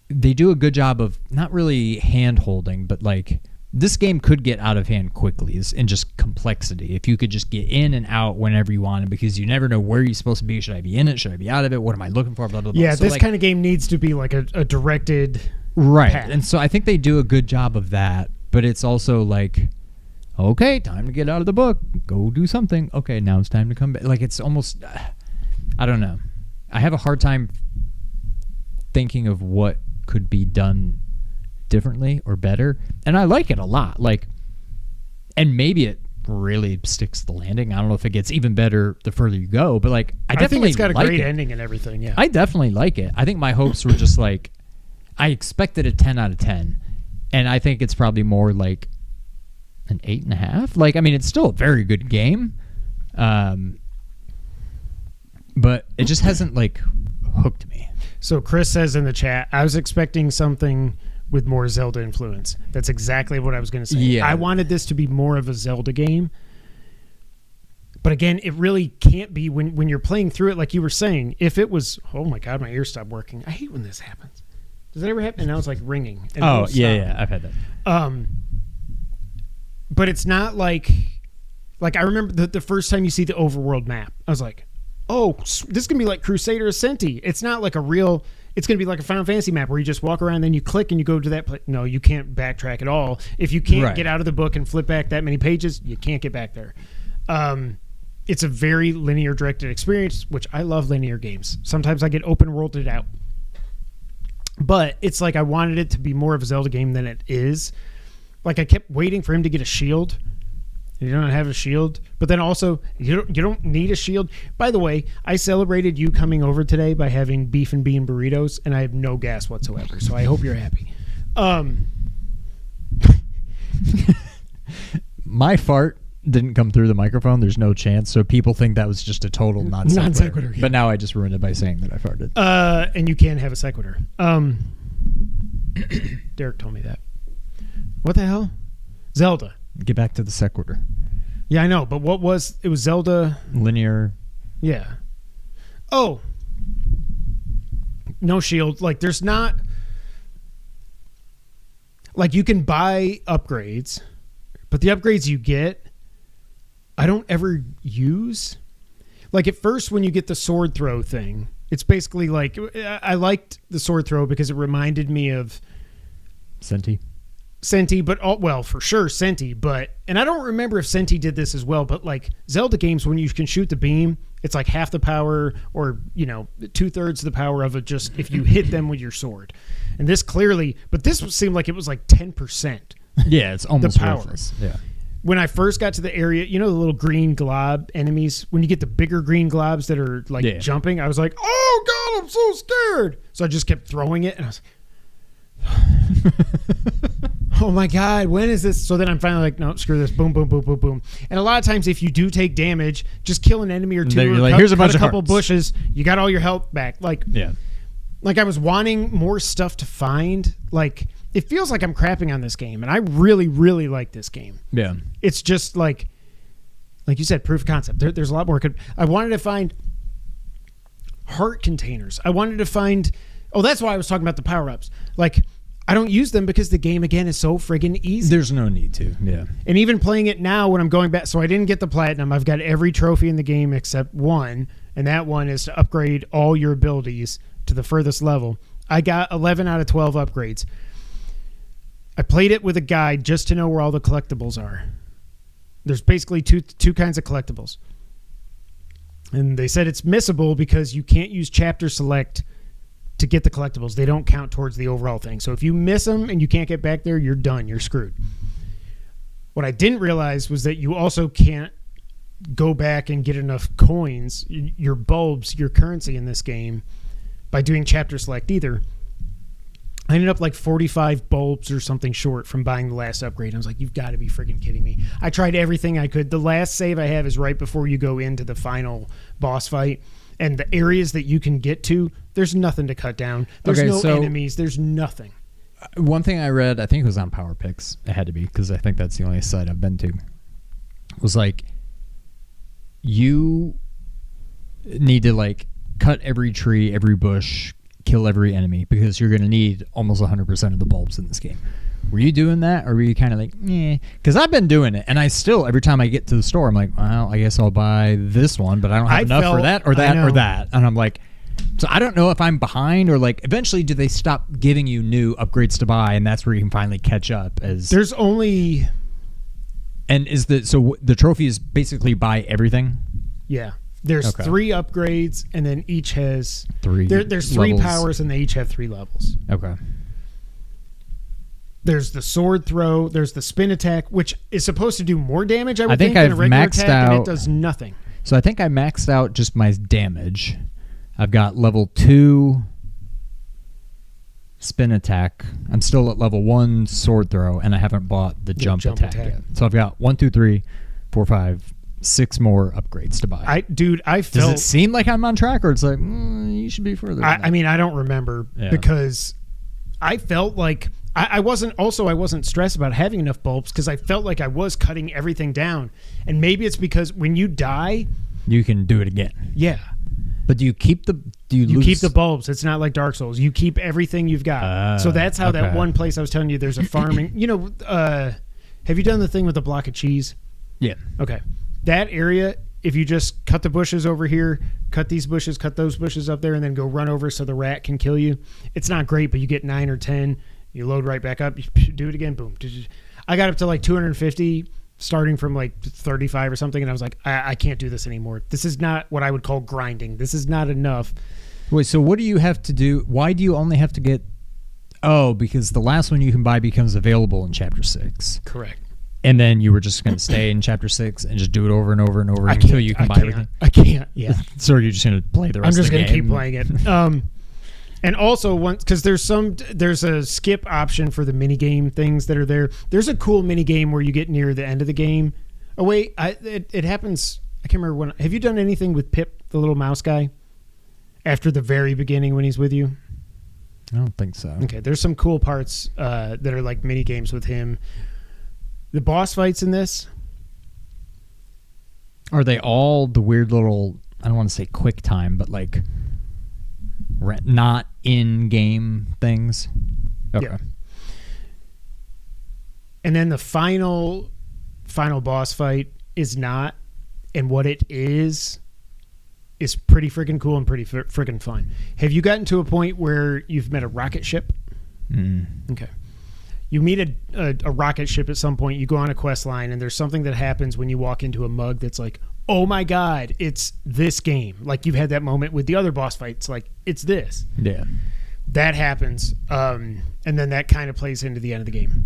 they do a good job of not really hand holding, but like this game could get out of hand quickly in just complexity. If you could just get in and out whenever you wanted, because you never know where you're supposed to be. Should I be in it? Should I be out of it? What am I looking for? Blah, blah, blah. Yeah, so this like, kind of game needs to be like a directed path. And so I think they do a good job of that, but it's also like, okay, time to get out of the book. Go do something. Okay, now it's time to come back. Like it's almost... I don't know. I have a hard time thinking of what could be done differently or better. And I like it a lot. Like, and maybe it really sticks the landing. I don't know if it gets even better the further you go, but like, I definitely think it's got a great it. ending and everything. Yeah. I definitely like it. I think my hopes were just like, I expected a 10 out of 10. And I think it's probably more like an 8.5. Like, I mean, it's still a very good game. But it just hasn't, like, hooked me. So Chris says in the chat, I was expecting something with more Zelda influence. That's exactly what I was going to say. Yeah. I wanted this to be more of a Zelda game. But again, it really can't be when you're playing through it, like you were saying. If it was, oh my God, my ear stopped working. I hate when this happens. Does that ever happen? And now it's like ringing. And oh, yeah, I've had that. But it's not like I remember the first time you see the overworld map, I was like, oh, this is going to be like Crusader Ascenti. It's not like it's going to be like a Final Fantasy map where you just walk around, then you click and you go to that place. No, you can't backtrack at all. If you can't get out of the book and flip back that many pages, you can't get back there. It's a very linear directed experience, which I love linear games. Sometimes I get open worlded out. But it's like I wanted it to be more of a Zelda game than it is. Like I kept waiting for him to get a shield. You don't have a shield, but then also you don't need a shield. By the way, I celebrated you coming over today by having beef and bean burritos, and I have no gas whatsoever. So I hope you're happy. My fart didn't come through the microphone. There's no chance, so people think that was just a total non sequitur. Yeah. But now I just ruined it by saying that I farted. And you can have a sequitur. Derek told me that. What the hell? Zelda. Get back to the sequitur. Yeah, I know, but it was Zelda Linear. Yeah. Oh. No shield. Like there's not like you can buy upgrades, but the upgrades you get I don't ever use. Like at first when you get the sword throw thing, it's basically like I liked the sword throw because it reminded me of Senti, but for sure Senti, and I don't remember if Senti did this as well, but like Zelda games, when you can shoot the beam, it's like half the power or 2/3 the power of it just if you hit them with your sword. And this seemed like it was like 10%. Yeah, it's almost the power. Worthless. Yeah. When I first got to the area, the little green glob enemies, when you get the bigger green globs that are like jumping, I was like, oh God, I'm so scared. So I just kept throwing it and I was like, oh my God, when is this? So then I'm finally like, no, screw this. Boom, boom, boom, boom, boom. And a lot of times if you do take damage, just kill an enemy or two. You're like, here's a bunch of couple hearts. bushes. You got all your health back. Like I was wanting more stuff to find. Like it feels like I'm crapping on this game. And I really, really like this game. Yeah. It's just like you said, proof of concept. There's a lot more. I wanted to find heart containers. I wanted to find... Oh, that's why I was talking about the power-ups. Like, I don't use them because the game, again, is so friggin' easy. There's no need to, yeah. And even playing it now when I'm going back... So I didn't get the platinum. I've got every trophy in the game except one, and that one is to upgrade all your abilities to the furthest level. I got 11 out of 12 upgrades. I played it with a guide just to know where all the collectibles are. There's basically two kinds of collectibles. And they said it's missable because you can't use chapter select to get the collectibles. They don't count towards the overall thing. So if you miss them and you can't get back there, you're done. You're screwed. What I didn't realize was that you also can't go back and get enough coins, your bulbs, your currency in this game, by doing chapter select either. I ended up like 45 bulbs or something short from buying the last upgrade. I was like, you've got to be freaking kidding me. I tried everything I could. The last save I have is right before you go into the final boss fight. And the areas that you can get to, there's nothing to cut down. There's no enemies. There's nothing. One thing I read, I think it was on Power Picks. It had to be because I think that's the only site I've been to. Was like, you need to like cut every tree, every bush, kill every enemy because you're going to need almost 100% of the bulbs in this game. Were you doing that, or were you kind of like, Because I've been doing it, and I still, every time I get to the store, I'm like, well, I guess I'll buy this one, but I don't have enough for that or that or that. And I'm like, so I don't know if I'm behind or like, eventually do they stop giving you new upgrades to buy, and that's where you can finally catch up? There's only... And so the trophy is basically buy everything? Yeah. There's 3 upgrades, and then each has... There's 3 levels. powers, and they each have 3 levels. Okay. There's the sword throw. There's the spin attack, which is supposed to do more damage, I think, I've than a regular maxed attack, out, and it does nothing. So I think I maxed out just my damage. I've got level 2 spin attack. I'm still at level 1 sword throw, and I haven't bought the jump attack yet. So I've got 1, 2, 3, 4, 5, 6 more upgrades to buy. I felt... Does it seem like I'm on track, or it's like, you should be further? I mean, I don't remember because I felt like... I wasn't stressed about having enough bulbs because I felt like I was cutting everything down. And maybe it's because when you die... You can do it again. Yeah. But do you keep the... You keep the bulbs. It's not like Dark Souls. You keep everything you've got. So that's how that one place I was telling you there's a farming... have you done the thing with the block of cheese? Yeah. Okay. That area, if you just cut the bushes over here, cut these bushes, cut those bushes up there, and then go run over so the rat can kill you, it's not great, but you get 9 or 10. You load right back up. You do it again. Boom. I got up to like 250, starting from like 35 or something, and I was like, I can't do this anymore. This is not what I would call grinding. This is not enough. Wait, so what do you have to do? Why do you only have to get Oh, because the last one you can buy becomes available in Chapter 6. Correct. And then you were just going to stay in Chapter 6 and just do it over and over and over until you can buy everything? I can't, yeah. So you're just going to play the rest of the game? I'm just going to keep playing it. And also, once because there's a skip option for the mini game things that are there. There's a cool mini game where you get near the end of the game. Oh wait, it happens. I can't remember when. Have you done anything with Pip, the little mouse guy, after the very beginning when he's with you? I don't think so. Okay, there's some cool parts that are like mini games with him. The boss fights in this, are they all the weird little? I don't want to say quick time, but like not in-game things. Okay. Yeah. And then the final boss fight is not, and what it is pretty freaking cool and pretty freaking fun. Have you gotten to a point where you've met a rocket ship? Okay. You meet a rocket ship at some point, you go on a quest line, and there's something that happens when you walk into a mug that's like, oh my God, it's this game. Like you've had that moment with the other boss fights, like it's this. Yeah. That happens. And then that kind of plays into the end of the game.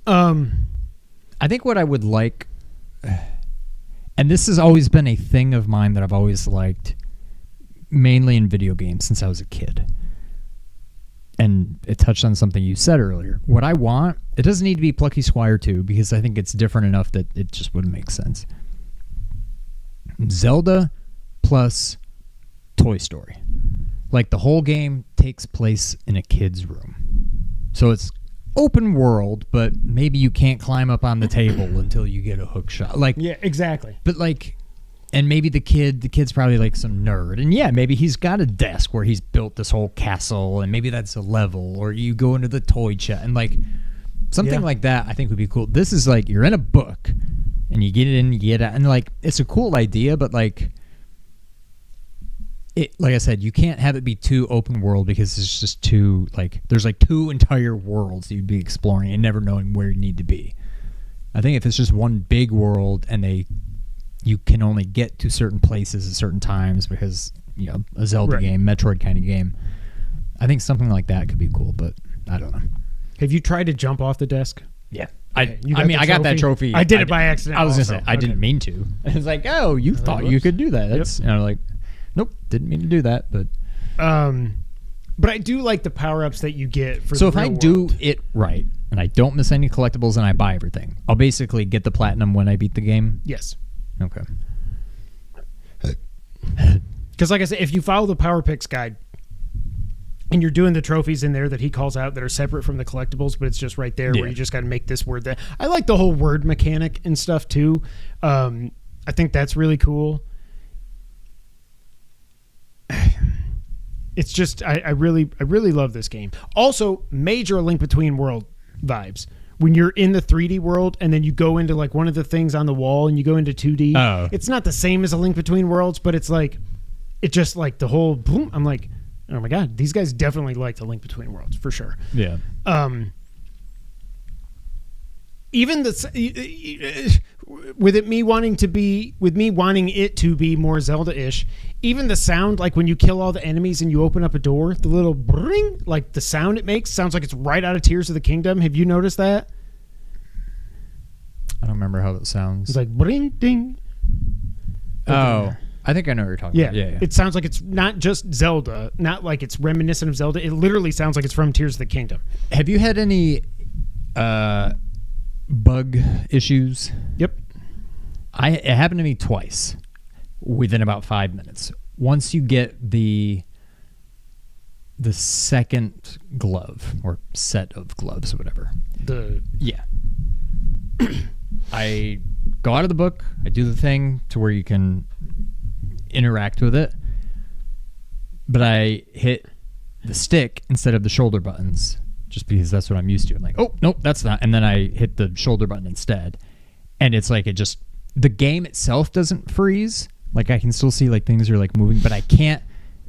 I think what I would like, and this has always been a thing of mine that I've always liked, mainly in video games since I was a kid. And it touched on something you said earlier. What I want, it doesn't need to be Plucky Squire 2 because I think it's different enough that it just wouldn't make sense. Zelda plus Toy Story. Like the whole game takes place in a kid's room. So it's open world, but maybe you can't climb up on the table until you get a hook shot. Like, yeah, exactly. But like, and maybe the kid's probably like some nerd. And yeah, maybe he's got a desk where he's built this whole castle and maybe that's a level, or you go into the toy chest and like something like that I think would be cool. This is like you're in a book and you get it in, you get it out, and like it's a cool idea, but like like I said, you can't have it be too open world because it's just too like there's like two entire worlds that you'd be exploring and never knowing where you need to be. I think if it's just one big world and you can only get to certain places at certain times because, you know, a Zelda game, Metroid kind of game, I think something like that could be cool, but I don't know. Have you tried to jump off the desk? Yeah. Okay, I got that trophy. I did it by accident. I was going to also. say, I didn't mean to. I was like, oh, you thought you could do that. That's, and I'm like, nope, didn't mean to do that, but I do like the power-ups that you get for so the if real I do world. it right and I don't miss any collectibles and I buy everything, I'll basically get the platinum when I beat the game. Yes. Okay. Because like I said, if you follow the Power Picks guide and you're doing the trophies in there that he calls out that are separate from the collectibles, but it's just right there where you just got to make this word that. I like the whole word mechanic and stuff too. I think that's really cool. It's just I really love this game. Also, major Link Between World vibes. When you're in the 3D world and then you go into like one of the things on the wall and you go into 2D. Oh. It's not the same as a Link Between Worlds, but it's like it just like the whole boom. I'm like, oh my God, these guys definitely like the Link Between Worlds for sure. Yeah. Even with me wanting it to be more Zelda-ish, even the sound, like when you kill all the enemies and you open up a door, the little bring, like the sound it makes sounds like it's right out of Tears of the Kingdom. Have you noticed that? I don't remember how that sounds. It's like bring ding. Oh, I think I know what you're talking about. Yeah. It sounds like it's not just Zelda, not like it's reminiscent of Zelda. It literally sounds like it's from Tears of the Kingdom. Have you had any bug issues? Yep. It happened to me twice within about 5 minutes. Once you get the second glove or set of gloves or whatever. I go out of the book, I do the thing to where you can interact with it, but I hit the stick instead of the shoulder buttons just because that's what I'm used to. I'm like, oh, nope, that's not. And then I hit the shoulder button instead. And it's like the game itself doesn't freeze. Like I can still see like things are like moving, but I can't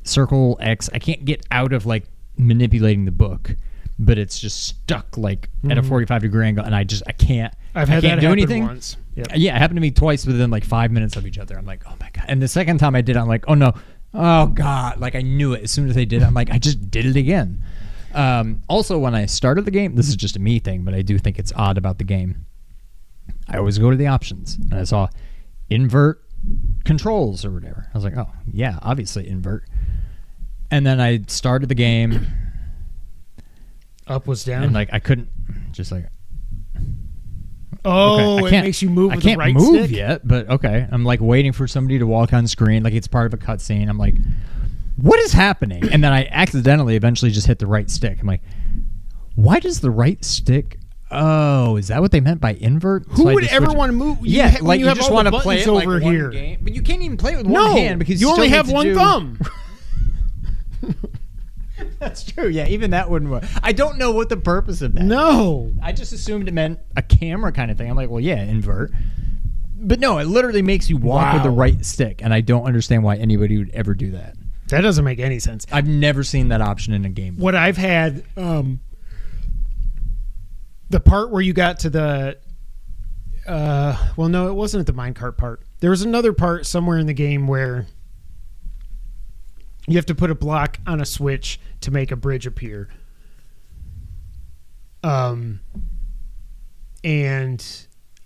circle X. I can't get out of like manipulating the book, but it's just stuck like at a 45-degree angle, and I can't. I can't do anything. Once. Yep. Yeah, it happened to me twice within like 5 minutes of each other. I'm like, oh my God. And the second time I did it, I'm like, oh no, oh God. Like I knew it as soon as they did it. I'm like, I just did it again. Also, when I started the game, this is just a me thing, but I do think it's odd about the game. I always go to the options, and I saw invert controls or whatever. I was like, oh, yeah, obviously invert. And then I started the game. Up was down. And like I couldn't just like oh, okay, it makes you move with the right stick. I can't move stick? yet, but okay. I'm like waiting for somebody to walk on screen like it's part of a cutscene. I'm like, what is happening? And then I accidentally eventually just hit the right stick. I'm like, why does the right stick? Oh, is that what they meant by invert? Who would ever want to move? Yeah, like you just want to play play it over like here. one game, but you can't even play it with one hand because you only still have need to one do- thumb. That's true. Yeah, even that wouldn't work. I don't know what the purpose of that. No. I just assumed it meant a camera kind of thing. I'm like, well, yeah, invert. But no, it literally makes you walk with the right stick, and I don't understand why anybody would ever do that. That doesn't make any sense. I've never seen that option in a game. What I've had, the part where you got to the, well, no, it wasn't at the minecart part. There was another part somewhere in the game where you have to put a block on a switch to make a bridge appear. And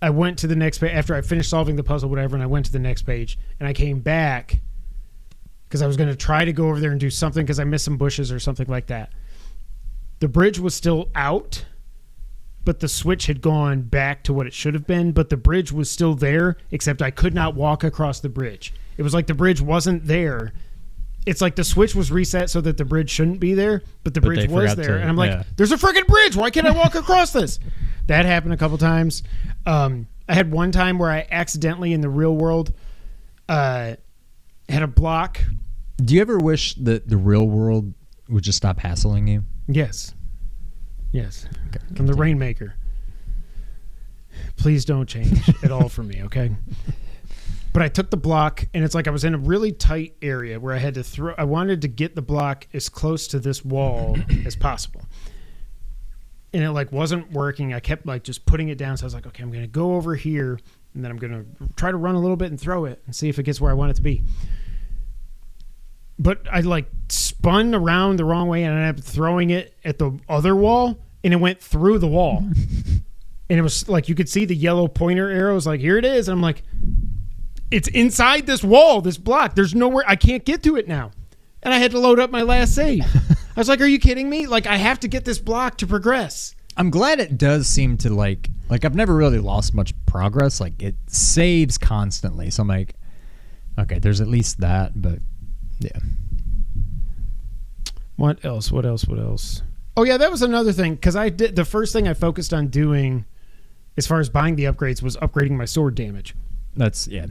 I went to the next page after I finished solving the puzzle, whatever, and I went to the next page, and I came back because I was going to try to go over there and do something because I missed some bushes or something like that. The bridge was still out, but the switch had gone back to what it should have been, but the bridge was still there, except I could not walk across the bridge. It was like the bridge wasn't there. It's like the switch was reset so that the bridge shouldn't be there, but the bridge was there. And I'm like, there's a freaking bridge. Why can't I walk across this? That happened a couple times. I had one time where I accidentally in the real world had a block. Do you ever wish that the real world would just stop hassling you? Yes. Yes. Okay. I'm the Rainmaker. Please don't change at all for me, okay? But I took the block, and it's like I was in a really tight area where I had to throw. I wanted to get the block as close to this wall as possible, and it like wasn't working. I kept like just putting it down. So I was like, okay, I'm going to go over here, and then I'm going to try to run a little bit and throw it and see if it gets where I want it to be. But I like spun around the wrong way, and I ended up throwing it at the other wall, and it went through the wall, and it was like you could see the yellow pointer arrows. Like here it is, and I'm like. It's inside this wall, this block. There's nowhere. I can't get to it now. And I had to load up my last save. I was like, are you kidding me? Like, I have to get this block to progress. I'm glad it does seem to like I've never really lost much progress. Like, it saves constantly. So I'm like, okay, there's at least that. But, yeah. What else? Oh, yeah, that was another thing. Because the first thing I focused on doing as far as buying the upgrades was upgrading my sword damage. That's, yeah.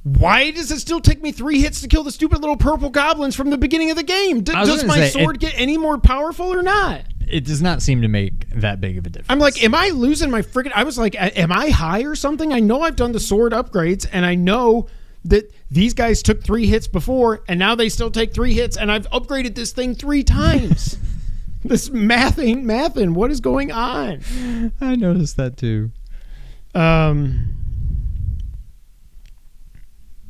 Why does it still take me 3 hits to kill the stupid little purple goblins from the beginning of the game? Does my sword get any more powerful or not? It does not seem to make that big of a difference. I'm like, am I losing my freaking... I was like, am I high or something? I know I've done the sword upgrades, and I know that these guys took 3 hits before, and now they still take 3 hits, and I've upgraded this thing 3 times. This math ain't mathin'. What is going on? I noticed that too.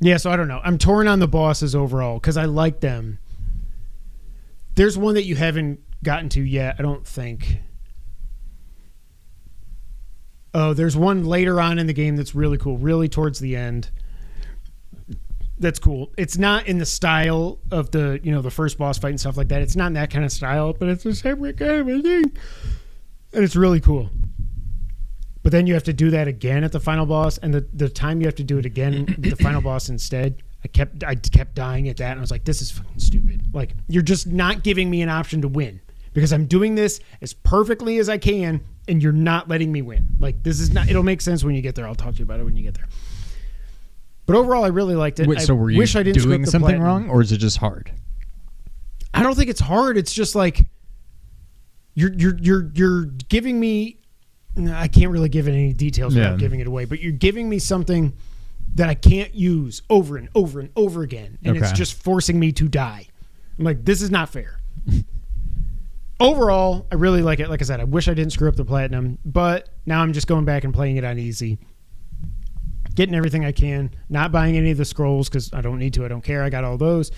Yeah, so I don't know. I'm torn on the bosses overall because I like them. There's one that you haven't gotten to yet, I don't think. Oh, there's one later on in the game that's really cool, really towards the end. That's cool. It's not in the style of the, the first boss fight and stuff like that. It's not in that kind of style, but it's a separate kind of thing. And it's really cool. But then you have to do that again at the final boss, and the time you have to do it again with the final boss instead, I kept dying at that, and I was like, this is fucking stupid. Like, you're just not giving me an option to win because I'm doing this as perfectly as I can, and you're not letting me win. Like, this is not. It'll make sense when you get there. I'll talk to you about it when you get there. But overall, I really liked it. Wait, so were you doing something wrong, or is it just hard? I don't think it's hard. It's just like you're giving me. I can't really give it any details without giving it away, but you're giving me something that I can't use over and over and over again, and it's just forcing me to die. I'm like, this is not fair. Overall, I really like it. Like I said, I wish I didn't screw up the platinum, but now I'm just going back and playing it on easy. Getting everything I can, not buying any of the scrolls because I don't need to. I don't care. I got all those.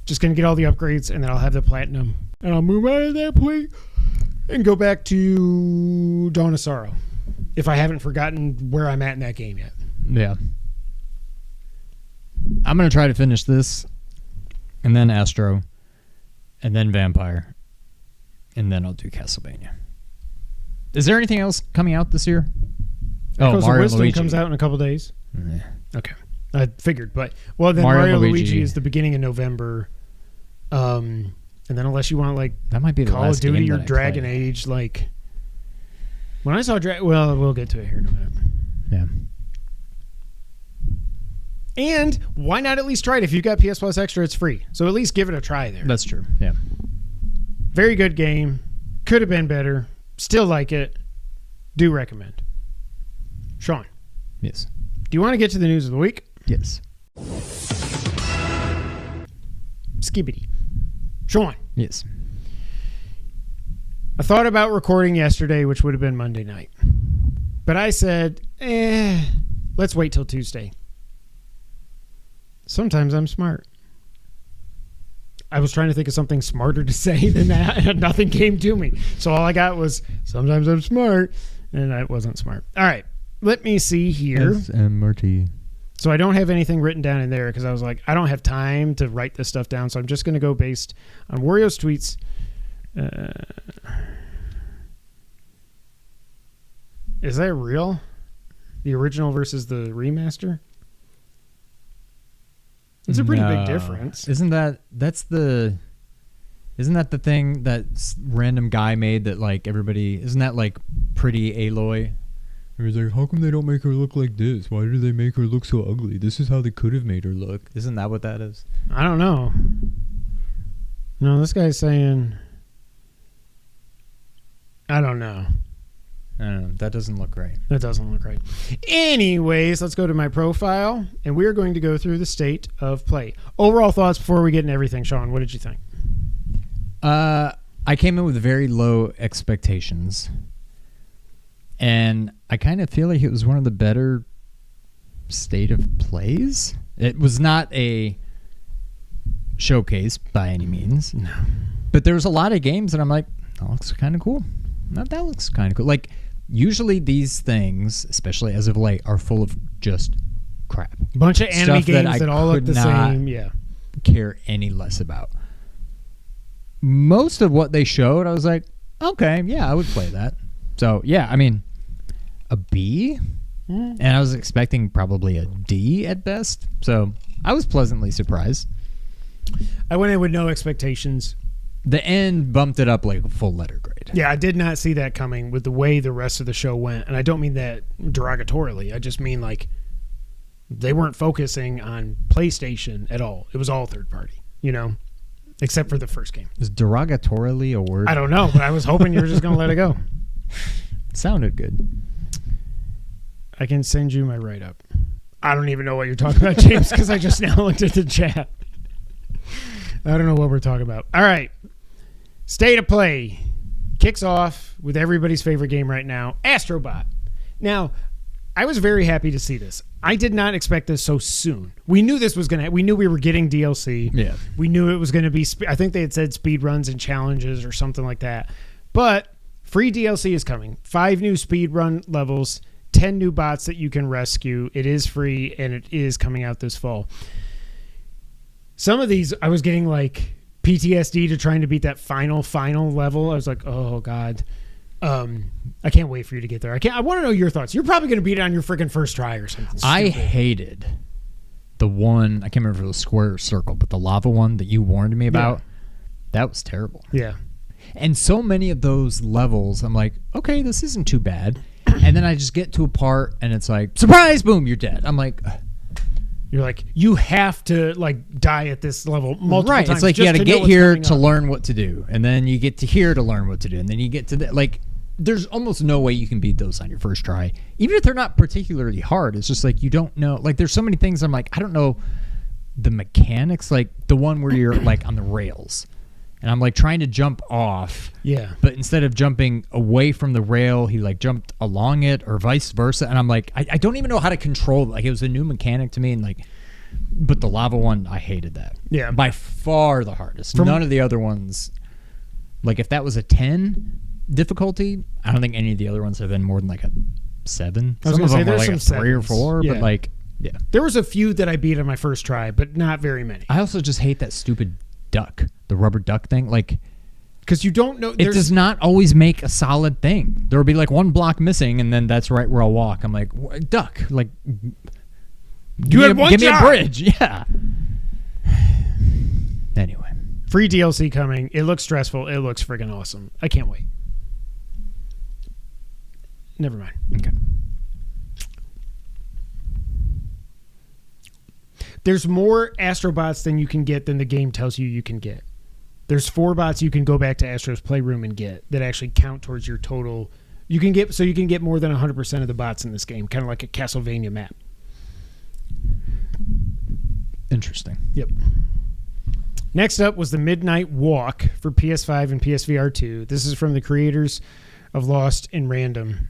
Just going to get all the upgrades, and then I'll have the platinum. And I'll move out of that point and go back to Dawn of Sorrow. If I haven't forgotten where I'm at in that game yet. Yeah. I'm going to try to finish this, and then Astro, and then Vampire, and then I'll do Castlevania. Is there anything else coming out this year? Echoes of Mario Wisdom Luigi comes out in a couple days. Yeah. Okay. I figured, but then Mario Luigi is the beginning of November. And then unless you want like that might be the Call of last Duty game or that I Dragon play. Age, like when I saw well, we'll get to it here in a minute. Yeah. And why not at least try it? If you've got PS Plus Extra, it's free. So at least give it a try there. That's true. Yeah. Very good game. Could have been better. Still like it. Do recommend. Sean. Yes. Do you want to get to the news of the week? Yes. Skibbity. Sean. Yes. I thought about recording yesterday, which would have been Monday night. But I said, let's wait till Tuesday. Sometimes I'm smart. I was trying to think of something smarter to say than that, and nothing came to me. So all I got was, sometimes I'm smart, and I wasn't smart. All right, let me see here. SMRT. So I don't have anything written down in there because I was like, I don't have time to write this stuff down, so I'm just going to go based on Wario's tweets. Is that real? The original versus the remaster? It's a pretty big difference. Isn't that the thing that random guy made that like everybody, isn't that like Pretty Aloy? He was like, how come they don't make her look like this? Why do they make her look so ugly? This is how they could have made her look. Isn't that what that is? I don't know. No, this guy's saying, I don't know. I don't know. That doesn't look right. That doesn't look right. Anyways, let's go to my profile, and we're going to go through the state of play. Overall thoughts before we get into everything, Sean. What did you think? I came in with very low expectations, and I kind of feel like it was one of the better state of plays. It was not a showcase by any means, No. but there was a lot of games that I'm like, that looks kind of cool. That looks kind of cool. Like, usually these things, especially as of late, are full of just crap. Bunch of anime Stuff games that all look the same. Yeah. Care any less about. Most of what they showed, I was like, okay, yeah, I would play that. So, yeah, I mean, a B, and I was expecting probably a D at best. So, I was pleasantly surprised. I went in with no expectations. The end bumped it up like a full letter grade. Yeah, I did not see that coming with the way the rest of the show went. And I don't mean that derogatorily. I just mean like they weren't focusing on PlayStation at all. It was all third party, except for the first game. Is derogatorily a word? I don't know, but I was hoping you were just going to let it go. It sounded good. I can send you my write-up. I don't even know what you're talking about, James, because I just now looked at the chat. I don't know what we're talking about. All right. State of play kicks off with everybody's favorite game right now, Astro Bot. Now, I was very happy to see this. I did not expect this so soon. We knew this was going to. We knew we were getting DLC. Yeah. We knew it was going to be. I think they had said speed runs and challenges or something like that. But free DLC is coming. 5 new speed run levels, 10 new bots that you can rescue. It is free and it is coming out this fall. Some of these, I was getting like PTSD to trying to beat that final level. I was like, oh God. I can't wait for you to get there. I want to know your thoughts. You're probably going to beat it on your freaking first try or something. I hated the one, I can't remember if it was square or circle, but the lava one that you warned me about. Yeah. That was terrible. Yeah. And so many of those levels, I'm like, okay, this isn't too bad. And then I just get to a part and it's like, surprise, boom, you're dead. I'm like, you're like, you have to like die at this level multiple right. times. It's like you got to get what's here coming to up. learn what to do. And then you get to here to learn what to do. And then you get to that. Like, there's almost no way you can beat those on your first try. Even if they're not particularly hard, it's just like you don't know. Like, there's so many things I'm like, I don't know the mechanics. Like, the one where you're like on the rails. And I'm like trying to jump off. Yeah. But instead of jumping away from the rail, he like jumped along it or vice versa. And I'm like, I don't even know how to control it. Like, it was a new mechanic to me. And like, But the lava one, I hated that. Yeah. By far the hardest. None of the other ones, like if that was a 10 difficulty, I don't think any of the other ones have been more than like a 7. Some of them were like a 3 or 4, but like, yeah. There was a few that I beat on my first try, but not very many. I also just hate that stupid duck, the rubber duck thing. Like, because you don't know. It does not always make a solid thing. There will be like one block missing, and then that's right where I'll walk. I'm like, duck. Like, give me a bridge. Yeah. Anyway. Free DLC coming. It looks stressful. It looks friggin' awesome. I can't wait. Never mind. Okay. There's more Astro Bots than you can get than the game tells you can get. There's 4 bots you can go back to Astro's Playroom and get that actually count towards your total. You can get more than 100% of the bots in this game, kind of like a Castlevania map. Interesting. Yep. Next up was the Midnight Walk for PS5 and PSVR 2. This is from the creators of Lost in Random.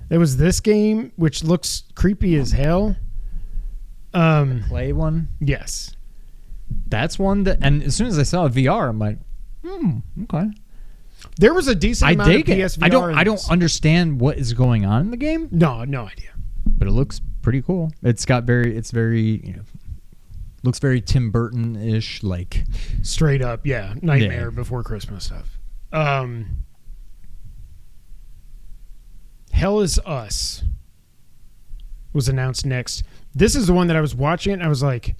There was this game, which looks creepy as hell. Play one? Yes. That's one that, and as soon as I saw a VR, I'm like, okay. There was a decent amount of PSVR. I don't understand what is going on in the game. No idea. But it looks pretty cool. It's very, looks very Tim Burton-ish, like. Straight up, yeah. Nightmare Before Christmas stuff. Hell Is Us was announced next. This is the one that I was watching and I was like,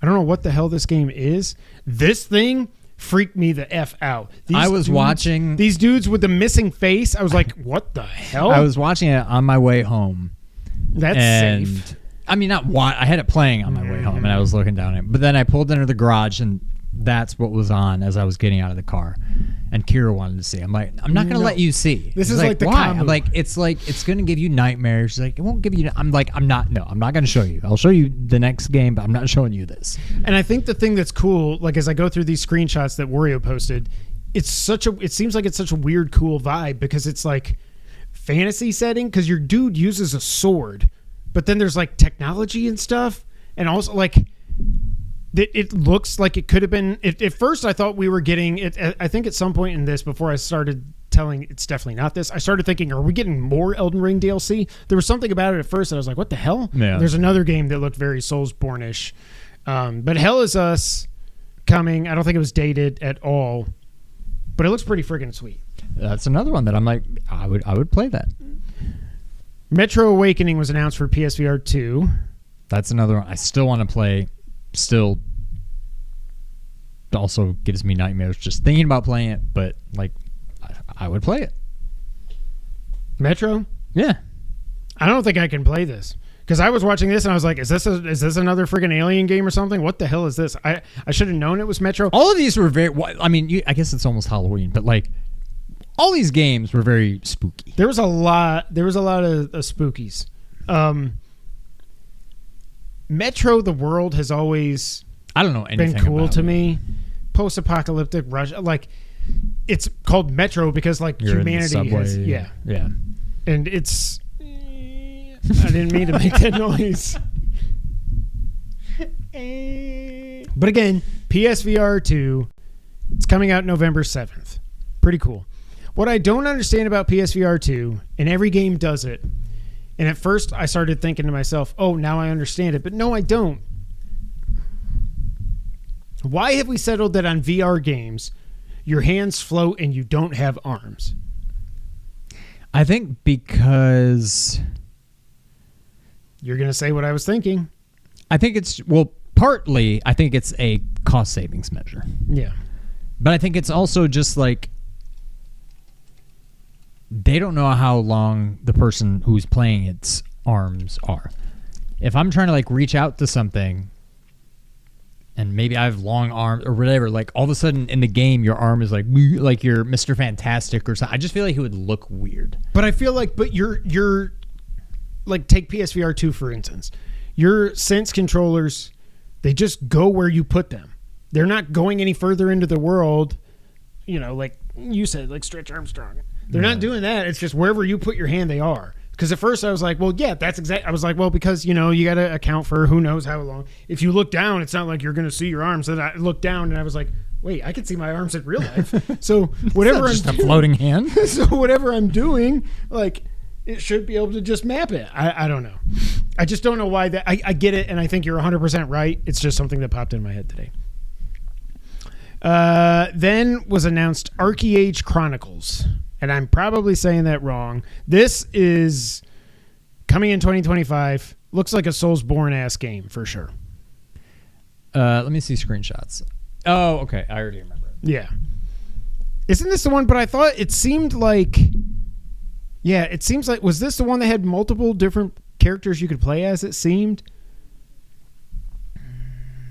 I don't know what the hell this game is. This thing freaked me the F out. Watching these dudes with the missing face. I was like, what the hell? I was watching it on my way home. That's safe. I mean, I had it playing on my way home and I was looking down at it. But then I pulled into the garage and that's what was on as I was getting out of the car. And Kira wanted to see. I'm like, I'm not going to let you see. This is like the why? combo. I'm like, it's going to give you nightmares. She's like, it won't give you. I'm like, I'm not going to show you. I'll show you the next game, but I'm not showing you this. And I think the thing that's cool, like as I go through these screenshots that Wario posted, it seems like it's such a weird, cool vibe because it's like fantasy setting because your dude uses a sword, but then there's like technology and stuff. And also like, it looks like it could have been. At first, I thought we were getting it. I think at some point in this, before I started telling it's definitely not this, I started thinking, are we getting more Elden Ring DLC? There was something about it at first that I was like, what the hell? Yeah. There's another game that looked very Soulsborne-ish. But Hell Is Us coming. I don't think it was dated at all, but it looks pretty freaking sweet. That's another one that I'm like, I would play that. Metro Awakening was announced for PSVR 2. That's another one I still want to play. Still also gives me nightmares just thinking about playing it, but like I would play it. Metro? Yeah. I don't think I can play this because I was watching this and I was like, is this another freaking alien game or something? What the hell is this? I should have known it was Metro. All of these were very, I mean, I guess it's almost Halloween, but like all these games were very spooky. There was a lot of spookies. Metro the World has always I don't know anything been cool about to it. me. Post-apocalyptic Russia, like it's called Metro because like You're humanity in the subway. has Yeah. And it's I didn't mean to make that noise. But again, PSVR 2, it's coming out November 7th. Pretty cool. What I don't understand about PSVR 2, and every game does it, and at first I started thinking to myself, oh, now I understand it. But no, I don't. Why have we settled that on VR games, your hands float and you don't have arms? I think because... You're going to say what I was thinking. I think it's... Well, partly, I think it's a cost savings measure. Yeah. But I think it's also just like... They don't know how long the person who's playing its arms are. If I'm trying to like reach out to something and maybe I have long arms or whatever, like all of a sudden in the game your arm is like you're Mr. Fantastic or something. I just feel like it would look weird. But I feel like you're like take PSVR 2 for instance. Your Sense controllers, they just go where you put them. They're not going any further into the world, like you said, like Stretch Armstrong. They're not doing that. It's just wherever you put your hand, they are. Because at first I was like, well, yeah, that's exact. I was like, well, because, you got to account for who knows how long. If you look down, it's not like you're going to see your arms. Then I looked down and I was like, wait, I can see my arms in real life. So whatever I'm just a floating hand. So whatever I'm doing, like, it should be able to just map it. I don't know. I just don't know why that. I get it, and I think you're 100% right. It's just something that popped in my head today. Then was announced Archeage Chronicles. And I'm probably saying that wrong. This is coming in 2025. Looks like a Soulsborne-ass game for sure. Let me see screenshots. Oh, okay. I already remember it. Yeah. Isn't this the one? But I thought it seemed like... Yeah, it seems like... Was this the one that had multiple different characters you could play as, it seemed?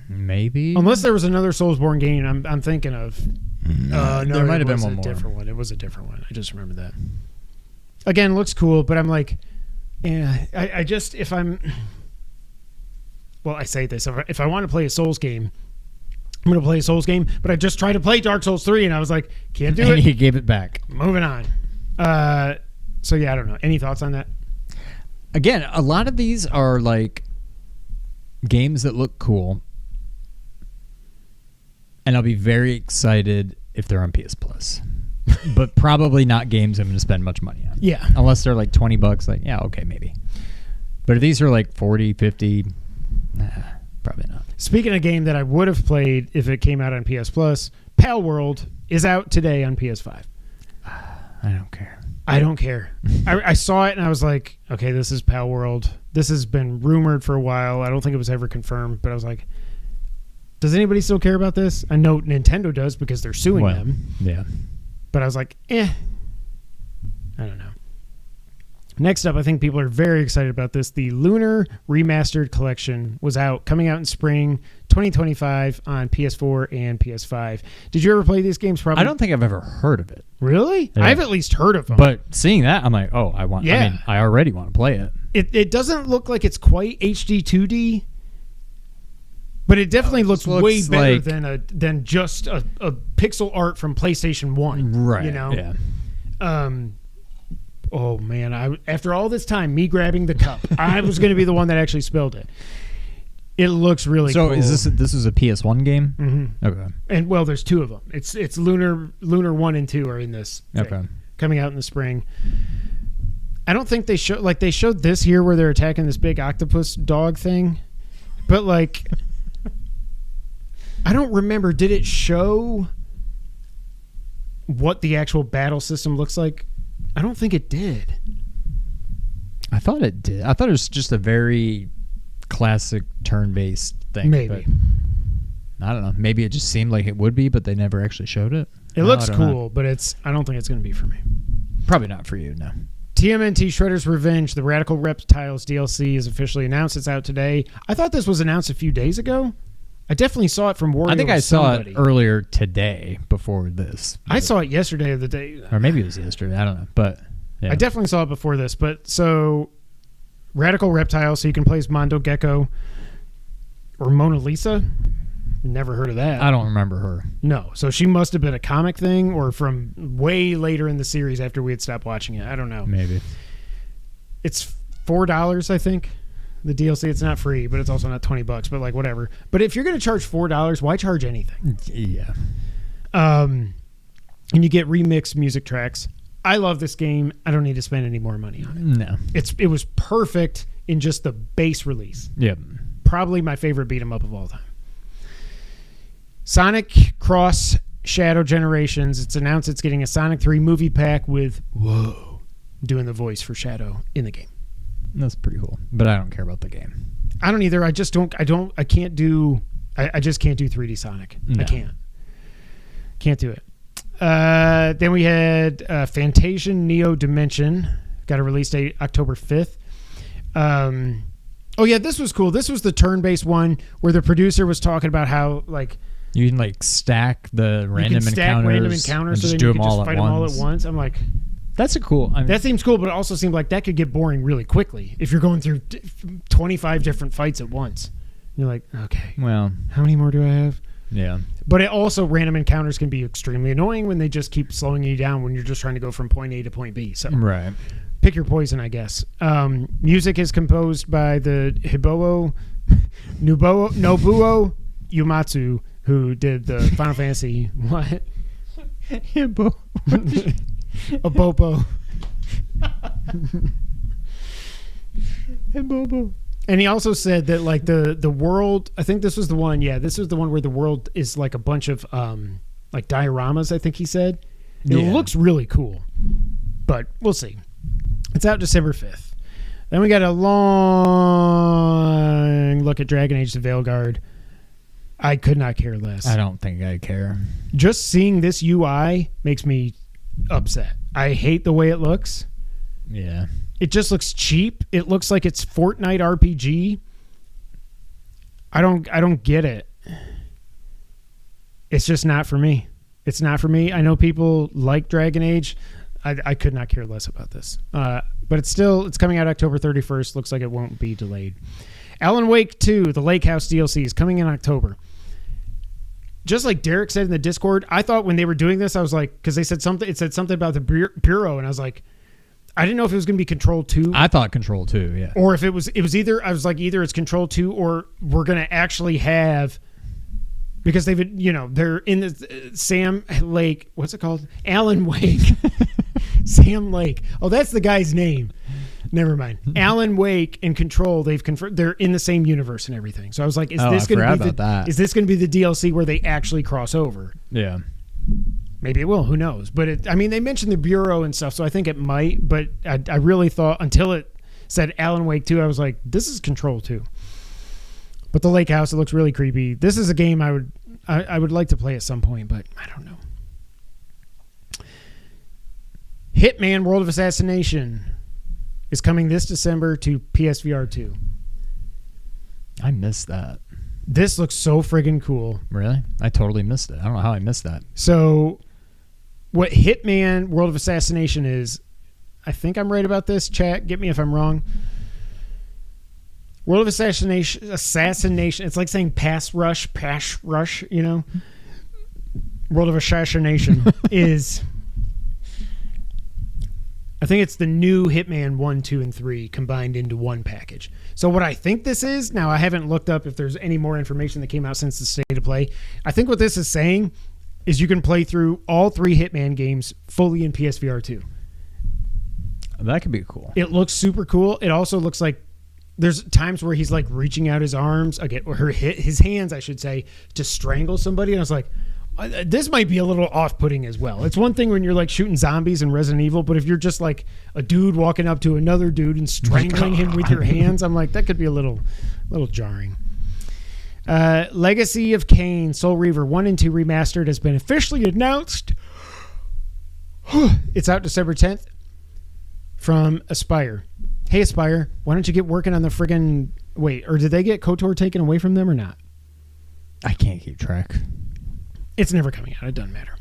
Maybe. Unless there was another Soulsborne game I'm thinking of. No, there might have been one more. Different one. It was a different one. I just remember that. Again, looks cool, but I'm like, yeah. I just if I'm, well, I say this if I want to play a Souls game, I'm gonna play a Souls game. But I just tried to play Dark Souls 3, and I was like, can't do it. And he gave it back. Moving on. So yeah, I don't know. Any thoughts on that? Again, a lot of these are like games that look cool. And I'll be very excited if they're on PS Plus. But probably not games I'm going to spend much money on. Yeah. Unless they're like $20, like, yeah, okay, maybe. But if these are like 40, 50, probably not. Speaking of a game that I would have played if it came out on PS Plus, Pal World is out today on PS5. I don't care. I don't care. I saw it and I was like, okay, this is Pal World. This has been rumored for a while. I don't think it was ever confirmed, but I was like, does anybody still care about this? I know Nintendo does because they're suing them. Yeah. But I was like, I don't know. Next up, I think people are very excited about this. The Lunar Remastered Collection was coming out in spring 2025 on PS4 and PS5. Did you ever play these games? Probably. I don't think I've ever heard of it. Really? Yeah. I've at least heard of them. But seeing that, I'm like, oh, I want. Yeah. I mean, I already want to play it. It doesn't look like it's quite HD 2D. But it definitely looks way better than just a pixel art from PlayStation 1. Right. Yeah. Oh, man. After all this time, me grabbing the cup, I was going to be the one that actually spilled it. It looks really cool. So is this is a PS1 game? Mm-hmm. Okay. And, well, there's two of them. It's Lunar 1 and 2 are in this thing, Okay. coming out in the spring. I don't think they showed this here where they're attacking this big octopus dog thing. But, like... I don't remember. Did it show what the actual battle system looks like? I don't think it did. I thought it did. I thought it was just a very classic turn-based thing. Maybe. But I don't know. Maybe it just seemed like it would be, but they never actually showed it. It looks cool, but I don't think it's going to be for me. Probably not for you, no. TMNT Shredder's Revenge, the Radical Reptiles DLC is officially announced. It's out today. I thought this was announced a few days ago. I definitely saw it from Wario. I think I saw it earlier today before this. I saw it yesterday or the day. Or maybe it was yesterday. I don't know. But yeah. I definitely saw it before this. But so Radical Reptile, so you can play as Mondo Gecko or Mona Lisa. Never heard of that. I don't remember her. No. So she must have been a comic thing or from way later in the series after we had stopped watching it. I don't know. Maybe. It's $4, I think. The DLC, it's not free, but it's also not $20, but like whatever. But if you're going to charge $4, why charge anything? Yeah. And you get remixed music tracks. I love this game. I don't need to spend any more money on it. No. It was perfect in just the base release. Yep. Probably my favorite beat 'em up of all time. Sonic Cross Shadow Generations. It's announced it's getting a Sonic 3 movie pack with doing the voice for Shadow in the game. That's pretty cool. But I don't care about the game. I don't either. I just don't. I can't do 3D Sonic. No. I can't do it. Then we had Fantasia Neo Dimension. Got a release date October 5th. Oh yeah, this was cool. This was the turn-based one where the producer was talking about how like you can like stack the random encounters and so just then do you them can all just at fight them all once. at once. I'm like, that's a cool. I mean, that seems cool, but it also seemed like that could get boring really quickly if you're going through 25 different fights at once. You're like, okay, well, how many more do I have? Yeah. But it also, random encounters can be extremely annoying when they just keep slowing you down when you're just trying to go from point A to point B. So right. pick your poison, I guess. Music is composed by the Nobuo Uematsu, who did the Final Fantasy. What? Abobo. And he also said that like the world, I think this was the one, this was the one where the world is like a bunch of like dioramas, I think he said. It looks really cool. But we'll see. It's out December 5th. Then we got a long look at Dragon Age: The Veilguard. I could not care less. I don't think I care. Just seeing this UI makes me upset. I hate the way it looks. Yeah. It just looks cheap. It looks like it's Fortnite RPG. I don't get it. It's just not for me. It's not for me. I know people like Dragon Age. I could not care less about this. But it's coming out October 31st. Looks like it won't be delayed. Alan Wake 2, the Lake House DLC, is coming in October. Just like Derek said in the Discord, I thought when they were doing this, I was like, because it said something about the Bureau, and I was like, I didn't know if it was going to be Control 2. I thought Control 2, yeah. Or if it was either, I was like, either it's Control 2 or we're going to actually have, because they're in the Sam Lake, what's it called? Alan Wake. Sam Lake. Oh, that's the guy's name. Never mind. Alan Wake and Control, they've confirmed they're in the same universe and everything. So I was like, is this going to be the DLC where they actually cross over? Yeah. Maybe it will. Who knows? But they mentioned the Bureau and stuff, so I think it might. But I really thought until it said Alan Wake 2, I was like, this is Control 2. But the Lake House, it looks really creepy. This is a game I would like to play at some point, but I don't know. Hitman: World of Assassination is coming this December to PSVR 2. I missed that. This looks so friggin' cool. Really? I totally missed it. I don't know how I missed that. So what Hitman: World of Assassination is, I think I'm right about this, chat. Get me if I'm wrong. World of Assassination, it's like saying pass rush, World of Assassination is... I think it's the new Hitman 1, 2, and 3 combined into one package. So what I think this is, now I haven't looked up if there's any more information that came out since the State of Play. I think what this is saying is you can play through all 3 Hitman games fully in PSVR 2. That could be cool. It looks super cool. It also looks like there's times where he's like reaching out his arms, or his hands, I should say, to strangle somebody. And I was like, this might be a little off-putting as well. It's one thing when you're like shooting zombies in Resident Evil, but if you're just like a dude walking up to another dude and strangling him with your hands, I'm like, that could be a little jarring. Legacy of Kain, Soul Reaver 1 and 2 Remastered has been officially announced. It's out December 10th from Aspire. Hey, Aspire, why don't you get working on the friggin'... Wait, or did they get KOTOR taken away from them or not? I can't keep track. It's never coming out. It doesn't matter.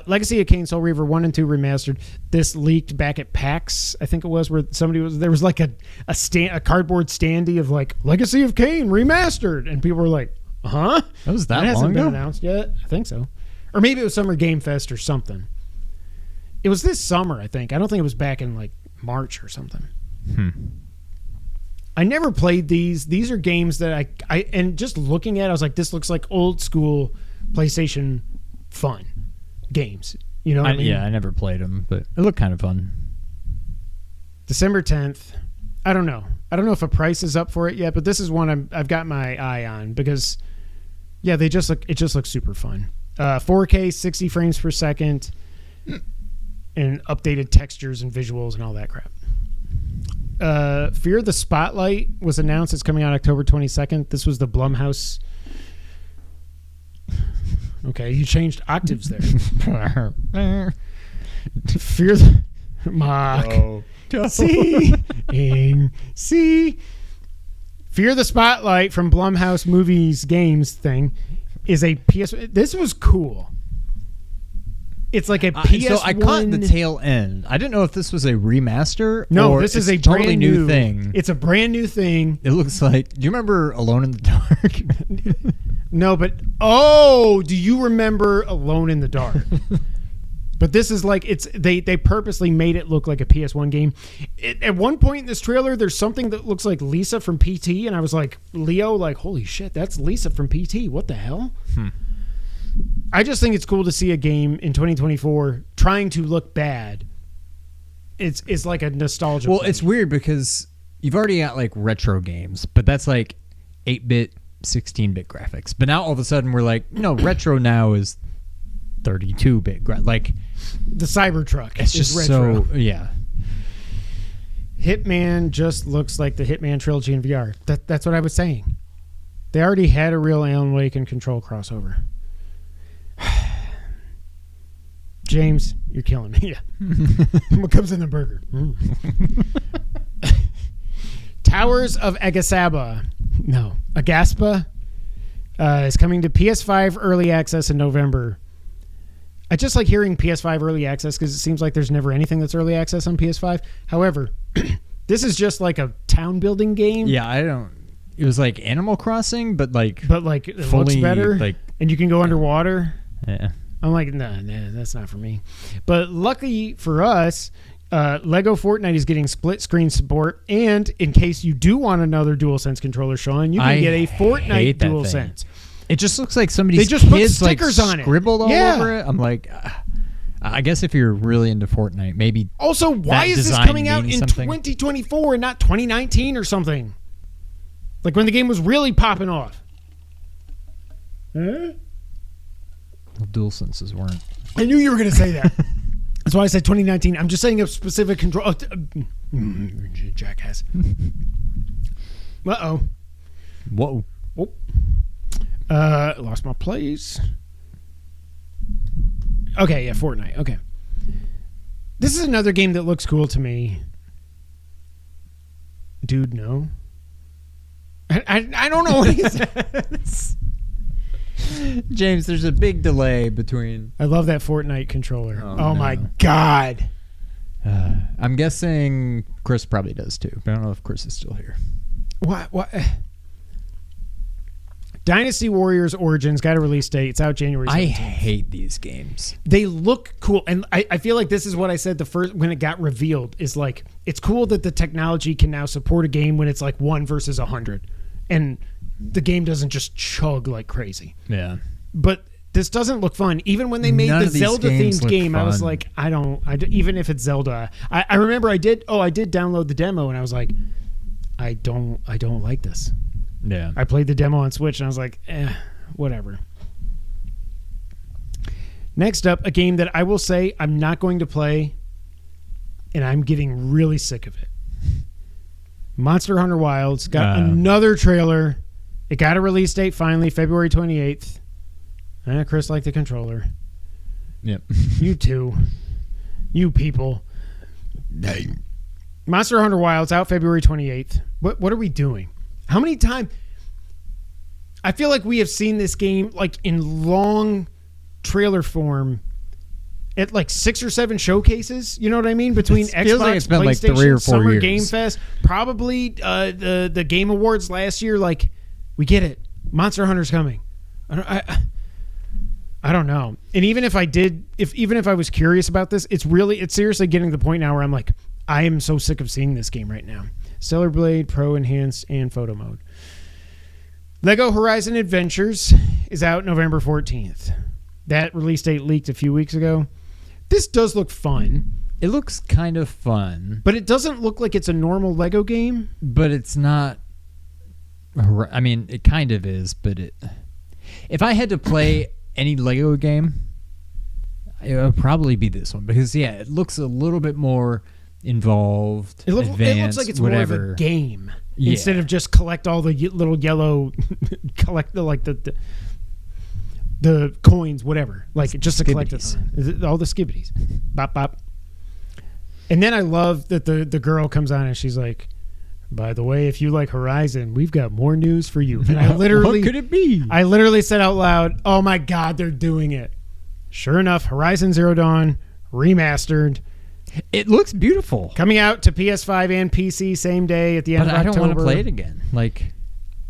Legacy of Kain, Soul Reaver 1 and 2 Remastered. This leaked back at PAX, I think it was, where there was like a cardboard standee of like Legacy of Kain Remastered, and people were like, huh? That was that long hasn't ago? been announced yet. I think so. Or maybe it was Summer Game Fest or something. It was this summer, I think. I don't think it was back in like March or something. I never played these. These are games that I and just looking at it, I was like, this looks like old school PlayStation fun games. You know what I mean? Yeah, I never played them, but it looked kind of fun. December 10th. I don't know if a price is up for it yet, but this is one I've got my eye on because, yeah, it just looks super fun. 4K, 60 frames per second, and updated textures and visuals and all that crap. Fear the Spotlight was announced. It's coming out October 22nd. This was the Blumhouse. Okay, you changed octaves there. Fear the Mock. Oh. See. Fear the Spotlight from Blumhouse Movies Games thing is a PS. This was cool. It's like a PS1. So I caught the tail end. I didn't know if this was a remaster. No, or this is a totally brand new thing. It's a brand new thing. It looks like. Do you remember Alone in the Dark? No, but do you remember Alone in the Dark? But this is like they purposely made it look like a PS1 game. At one point in this trailer, there's something that looks like Lisa from PT, and I was like, Leo, like, holy shit, that's Lisa from PT. What the hell? I just think it's cool to see a game in 2024 trying to look bad. It's like a nostalgia. Well, play. it's weird because you've already got like retro games, but that's like 8-bit, 16-bit graphics. But now all of a sudden we're like, no, retro now is 32-bit. Like the Cybertruck. It's just retro. so yeah. Hitman just looks like the Hitman trilogy in VR. That's what I was saying. They already had a real Alan Wake and Control crossover. James, you're killing me. Yeah. What comes in the burger? Towers of Agasaba. No, Agaspa is coming to PS5 early access in November. I just like hearing PS5 early access because it seems like there's never anything that's early access on PS5. However, this is just like a town building game. Yeah, it was like Animal Crossing, but like it fully, looks better, like, and you can go underwater. Yeah. I'm like, nah, that's not for me. But lucky for us, Lego Fortnite is getting split screen support, and in case you do want another DualSense controller, Sean, you can get a Fortnite DualSense. It just looks like somebody's just put kids stickers like on it. Scribbled all over it. I'm like, I guess if you're really into Fortnite, maybe. Also, why is this coming out in 2024 and not 2019 or something? Like when the game was really popping off. Huh? Well, DualSenses weren't. I knew you were going to say that. That's why I said 2019. I'm just saying a specific control. Jackass. Uh-oh. Whoa. Oh. Lost my place. Okay, yeah, Fortnite. Okay. This is another game that looks cool to me. Dude, no. I don't know what he says. James, there's a big delay between. I love that Fortnite controller. Oh no. my God. I'm guessing Chris probably does too, but I don't know if Chris is still here. What? Dynasty Warriors Origins got a release date. It's out January 17th. I hate these games. They look cool. And I feel like this is what I said when it got revealed is like, it's cool that the technology can now support a game when it's like 1 versus 100. And the game doesn't just chug like crazy. Yeah. But this doesn't look fun. Even when they made the Zelda themed game, I was like, even if it's Zelda, I remember I did download the demo and I was like, I don't like this. Yeah. I played the demo on Switch and I was like, whatever. Next up, a game that I will say I'm not going to play and I'm getting really sick of it. Monster Hunter Wilds got another trailer. It got a release date finally, February 28th. Chris liked the controller. Yep. You too. You people. Monster Hunter Wilds out February 28th. What are we doing? How many times? I feel like we have seen this game like in long trailer form at like 6 or 7 showcases. You know what I mean? Between Xbox, like it's been PlayStation, like 3 or 4 Summer years. Game Fest, probably the Game Awards last year. Like, we get it. Monster Hunter's coming. I don't know. And even if I did, even if I was curious about this, it's seriously getting to the point now where I'm like, I am so sick of seeing this game right now. Stellar Blade, Pro Enhanced, and Photo Mode. Lego Horizon Adventures is out November 14th. That release date leaked a few weeks ago. This does look fun. It looks kind of fun. But it doesn't look like it's a normal Lego game. But it's not. I mean, it kind of is, but if I had to play any Lego game, it would probably be this one. Because, yeah, it looks a little bit more involved, advanced, it looks like it's whatever. more of a game. Yeah. Instead of just collect all the little yellow, collect the coins, whatever. Like just to collect all the skibbities. Bop, bop. And then I love that the girl comes on and she's like, by the way, if you like Horizon, we've got more news for you. And I literally, what could it be? I literally said out loud, oh my God, they're doing it. Sure enough, Horizon Zero Dawn remastered. It looks beautiful. Coming out to PS5 and PC same day at the end of October. But I don't want to play it again. Like,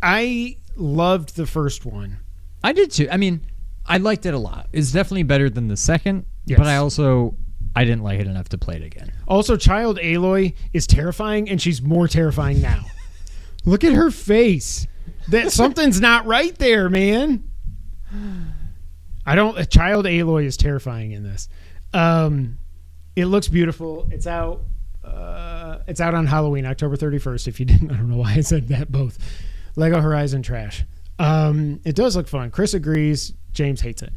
I loved the first one. I did too. I mean, I liked it a lot. It's definitely better than the second, Yes. But I didn't like it enough to play it again. Also, Child Aloy is terrifying, and she's more terrifying now. Look at her face. That something's not right there, man. Child Aloy is terrifying in this. It looks beautiful. It's out. It's out on Halloween, October 31st. If you didn't, I don't know why I said that. Both Lego Horizon trash. It does look fun. Chris agrees. James hates it.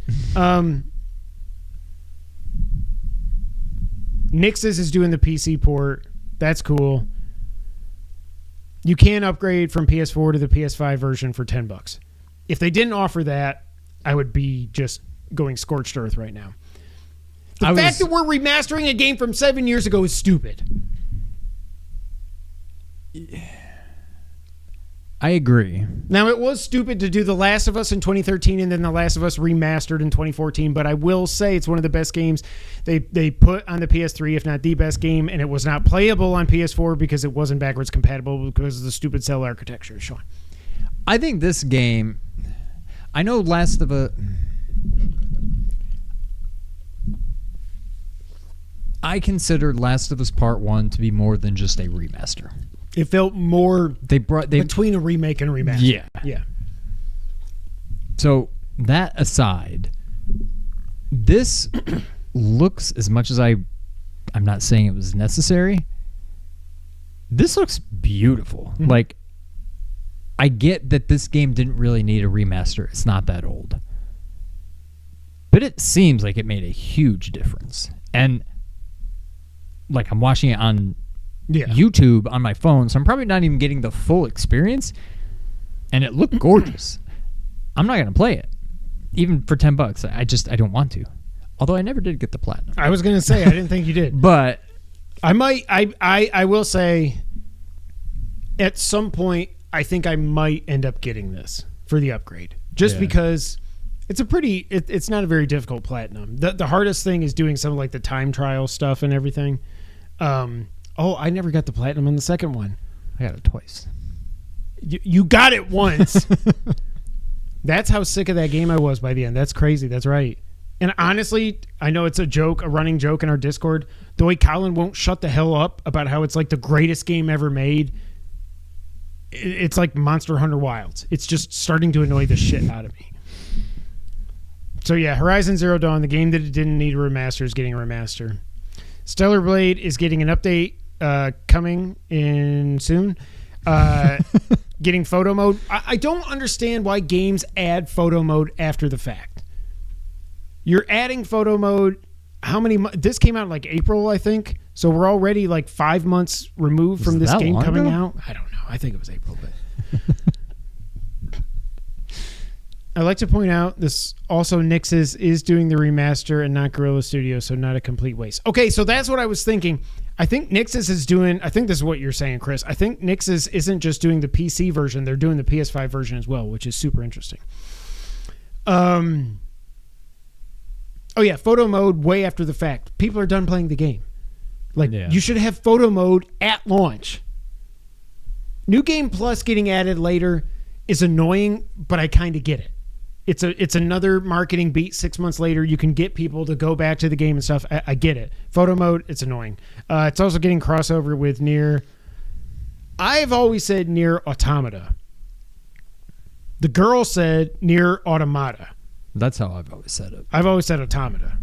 Nix's is doing the PC port. That's cool. You can upgrade from PS4 to the PS5 version for $10. If they didn't offer that, I would be just going scorched earth right now. The fact that we're remastering a game from 7 years ago is stupid. I agree. Now, it was stupid to do The Last of Us in 2013 and then The Last of Us remastered in 2014, but I will say it's one of the best games they put on the PS3, if not the best game, and it was not playable on PS4 because it wasn't backwards compatible because of the stupid cell architecture. Sean. I think this game... I know Last of Us... I considered Last of Us Part 1 to be more than just a remaster. It felt more between a remake and a remaster. Yeah. Yeah. So, that aside, this looks, as much as I'm not saying it was necessary, this looks beautiful. Mm-hmm. Like, I get that this game didn't really need a remaster. It's not that old. But it seems like it made a huge difference. And, like, I'm watching it on YouTube on my phone, so I'm probably not even getting the full experience. And it looked gorgeous. I'm not going to play it. Even for $10. I don't want to. Although I never did get the platinum. I was going to say, I didn't think you did. But I will say, at some point, I think I might end up getting this for the upgrade. Just because it's it's not a very difficult platinum. The hardest thing is doing some of like the time trial stuff and everything. I never got the platinum on the second one. I got it twice. You got it once. That's how sick of that game I was by the end. That's crazy. That's right. And honestly, I know it's a joke, a running joke in our Discord. The way Colin won't shut the hell up about how it's like the greatest game ever made. It's like Monster Hunter Wilds. It's just starting to annoy the shit out of me. So yeah, Horizon Zero Dawn, the game that it didn't need a remaster, is getting a remaster. Stellar Blade is getting an update coming in soon. Getting photo mode. I don't understand why games add photo mode after the fact. You're adding photo mode. How many? This came out in like April, I think. So we're already like 5 months removed from this game coming out. I don't know. I think it was April, but I'd like to point out this also Nix's is doing the remaster and not Guerrilla Studios, so not a complete waste. Okay, so that's what I was thinking. I think Nix's is doing, I think this is what you're saying, Chris. I think Nix's isn't just doing the PC version, they're doing the PS5 version as well, which is super interesting. Oh yeah, photo mode way after the fact. People are done playing the game. Like, you should have photo mode at launch. New Game Plus getting added later is annoying, but I kind of get it. It's another marketing beat 6 months later. You can get people to go back to the game and stuff. I get it. Photo mode, it's annoying. It's also getting crossover with Nier. I've always said Nier Automata. The girl said Nier Automata. That's how I've always said it. I've always said Automata.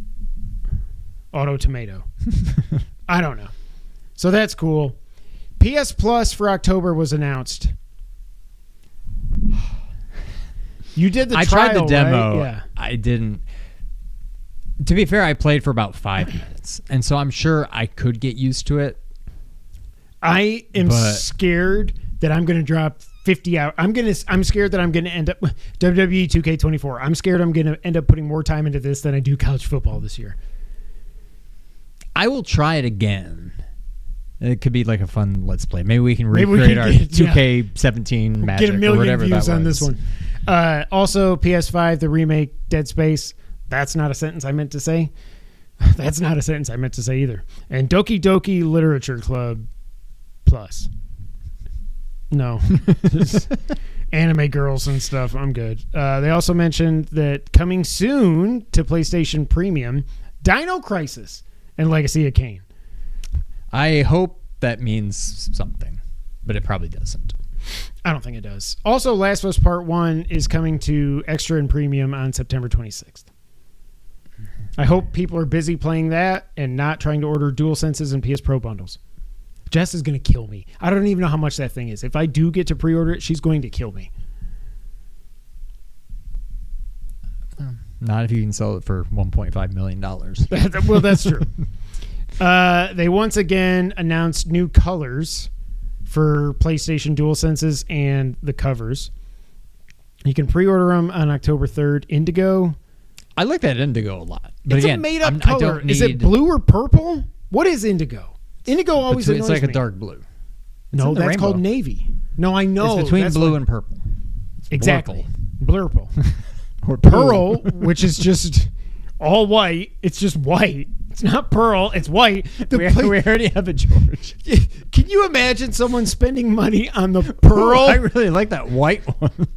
Auto tomato. I don't know. So that's cool. PS Plus for October was announced. You did the trial, I tried the demo. Right? Yeah. I didn't. To be fair, I played for about 5 minutes, and so I'm sure I could get used to it. I am scared that I'm going to drop 50 hours. I'm scared that I'm going to end up WWE 2K24. I'm scared I'm going to end up putting more time into this than I do college football this year. I will try it again. It could be like a fun Let's Play. Maybe we can recreate our 2K17 magic. Get a million or whatever views that on this one. Also, PS5, the remake Dead Space. That's not a sentence I meant to say. That's not a sentence I meant to say either. And Doki Doki Literature Club Plus. No. Anime girls and stuff. I'm good. They also mentioned that coming soon to PlayStation Premium, Dino Crisis and Legacy of Kain. I hope that means something, but it probably doesn't. I don't think it does. Also, Last of Us Part 1 is coming to Extra and Premium on September 26th. I hope people are busy playing that and not trying to order DualSenses and PS Pro bundles. Jess is going to kill me. I don't even know how much that thing is. If I do get to pre-order it, she's going to kill me. Not if you can sell it for $1.5 million. Well, that's true. They once again announced new colors for PlayStation DualSenses and the covers. You can pre-order them on October 3rd. Indigo. I like that indigo a lot. But It's again, a made-up I color. don't need, Is it blue or purple? What is indigo? Indigo always annoys It's like me. a dark blue. No, in the that's rainbow. called navy. No, I know. It's between That's blue like- and purple. Exactly. Blurple. Or Pearl, which is just all white. It's just white. It's not pearl. It's white. We already have a George. Can you imagine someone spending money on the pearl? I really like that white one.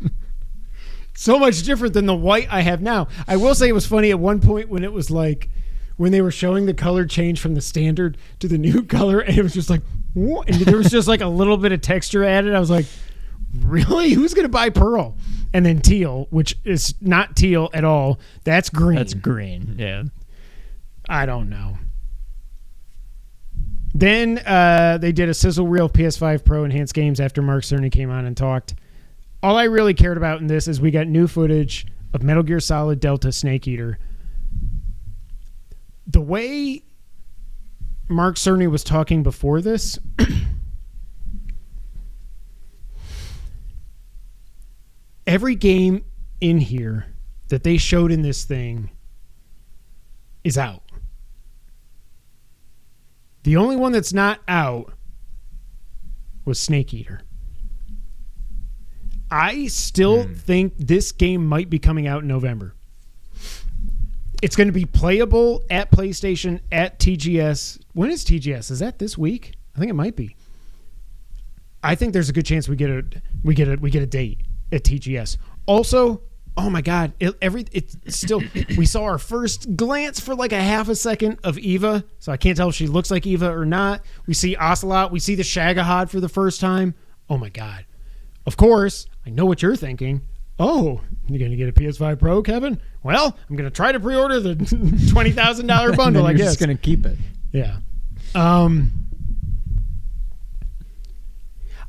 So much different than the white I have now. I will say it was funny at one point when it was like, when they were showing the color change from the standard to the new color, and it was just like, what? And there was just like a little bit of texture added. I was like, really? Who's going to buy pearl? And then teal, which is not teal at all. That's green. That's green. Yeah. I don't know. Then they did a sizzle reel of PS5 Pro enhanced games after Mark Cerny came on and talked. All I really cared about in this is we got new footage of Metal Gear Solid Delta Snake Eater. The way Mark Cerny was talking before this, every game in here that they showed in this thing is out. The only one that's not out was Snake Eater. I still think this game might be coming out in November. It's going to be playable at PlayStation, at TGS. When is TGS? Is that this week? I think it might be. I think there's a good chance we get a date at TGS. Also, oh my God, it's still. We saw our first glance for like a half a second of Eva, so I can't tell if she looks like Eva or not. We see Ocelot. We see the Shagahod for the first time. Oh my God. Of course, I know what you're thinking. Oh, you're going to get a PS5 Pro, Kevin? Well, I'm going to try to pre-order the $20,000 bundle, I guess. You're just going to keep it. Yeah.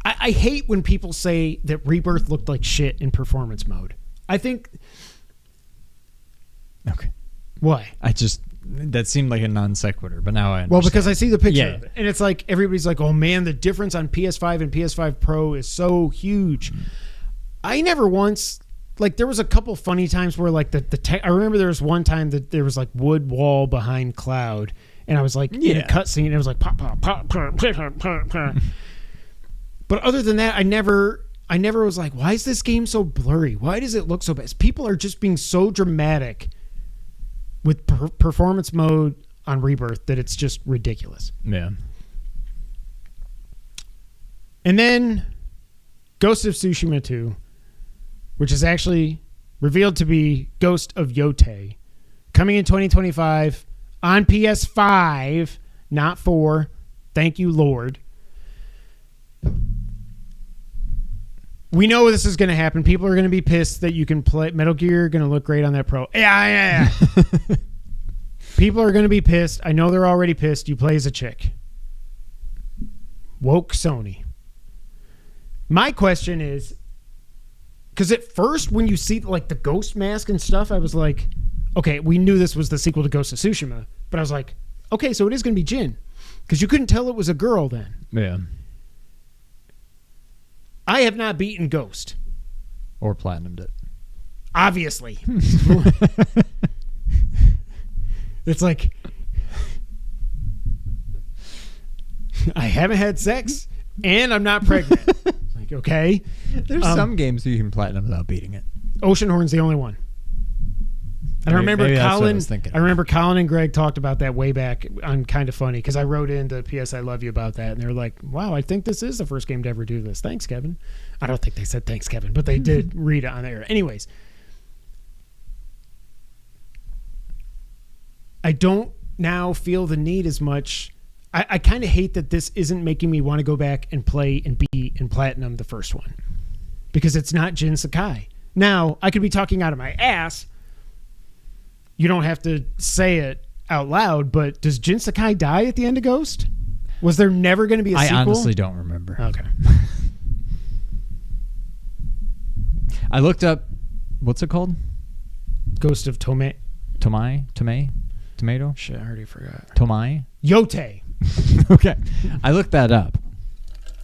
I hate when people say that Rebirth looked like shit in performance mode. I think... Okay. Why? That seemed like a non sequitur, but now I understand. Well, because I see the picture Yeah. of it. And it's like, everybody's like, oh man, the difference on PS5 and PS5 Pro is so huge. I never once... Like, there was a couple funny times where, like, I remember there was one time that there was, like, wood wall behind Cloud. And I was, like, in a cutscene, and it was like, pop, pop, pop, pop, pop, pop, pop. But other than that, I never was like, why is this game so blurry? Why does it look so bad? People are just being so dramatic with performance mode on Rebirth that it's just ridiculous. Yeah. And then Ghost of Tsushima 2, which is actually revealed to be Ghost of Yotei, coming in 2025 on PS5, not 4. Thank you, Lord. We know this is going to happen. People are going to be pissed that you can play Metal Gear. Going to look great on that Pro. Yeah. People are going to be pissed. I know they're already pissed. You play as a chick. Woke Sony. My question is, because at first when you see like the ghost mask and stuff, I was like, okay, we knew this was the sequel to Ghost of Tsushima, but I was like, okay, so it is going to be Jin, because you couldn't tell it was a girl then. Yeah. I have not beaten Ghost. Or platinumed it. Obviously. It's like, I haven't had sex and I'm not pregnant. Like, okay. There's some games that you can platinum without beating it. Oceanhorn's the only one. And I remember Maybe that's what I Colin. was thinking. I remember Colin and Greg talked about that way back on Kind of Funny, because I wrote into PS I Love You about that, and they were like, "Wow, I think this is the first game to ever do this." Thanks, Kevin. I don't think they said thanks, Kevin, but they did read it on there. Anyways, I don't now feel the need as much. I kind of hate that this isn't making me want to go back and play and beat in Platinum the first one, because it's not Jin Sakai. Now, I could be talking out of my ass. You don't have to say it out loud, but does Jin Sakai die at the end of Ghost? Was there never going to be a sequel? I honestly don't remember. Okay. I looked up, what's it called? Ghost of Tomei. Tomato? Shit, I already forgot. Tomai? Yote. Okay. I looked that up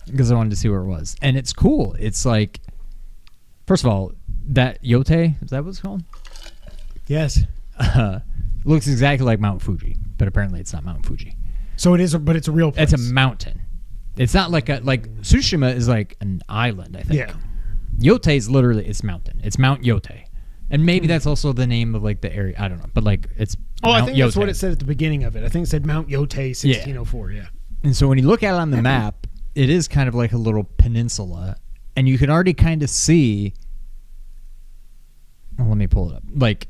because I wanted to see where it was. And it's cool. It's like, first of all, that Yote, is that what it's called? Yes. Looks exactly like Mount Fuji, but apparently it's not Mount Fuji. So it is, but it's a real place. It's a mountain. It's not like Tsushima is like an island, I think. Yeah. Yote is literally, it's mountain. It's Mount Yote. And maybe that's also the name of like the area. I don't know. But like it's Mount I think that's what it said at the beginning of it. I think it said Mount Yote 1604. Yeah. And so when you look at it on the map, it is kind of like a little peninsula. And you can already kind of see. Well, let me pull it up. Like,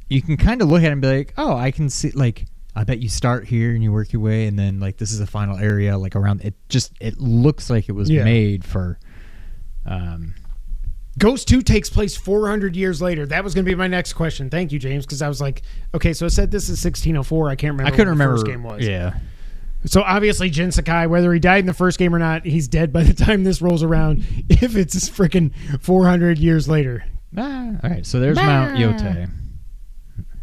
you can kind of look at it and be like, oh, I can see, like, I bet you start here and you work your way. And then, like, this is the final area, like, around it. It looks like it was made for. Ghost 2 takes place 400 years later. That was going to be my next question. Thank you, James, because I was like, okay, so it said this is 1604. I can't remember. I couldn't what the remember. First game was. Yeah. So obviously, Jin Sakai, whether he died in the first game or not, he's dead by the time this rolls around. If it's freaking 400 years later. All right, so there's Mount Yote.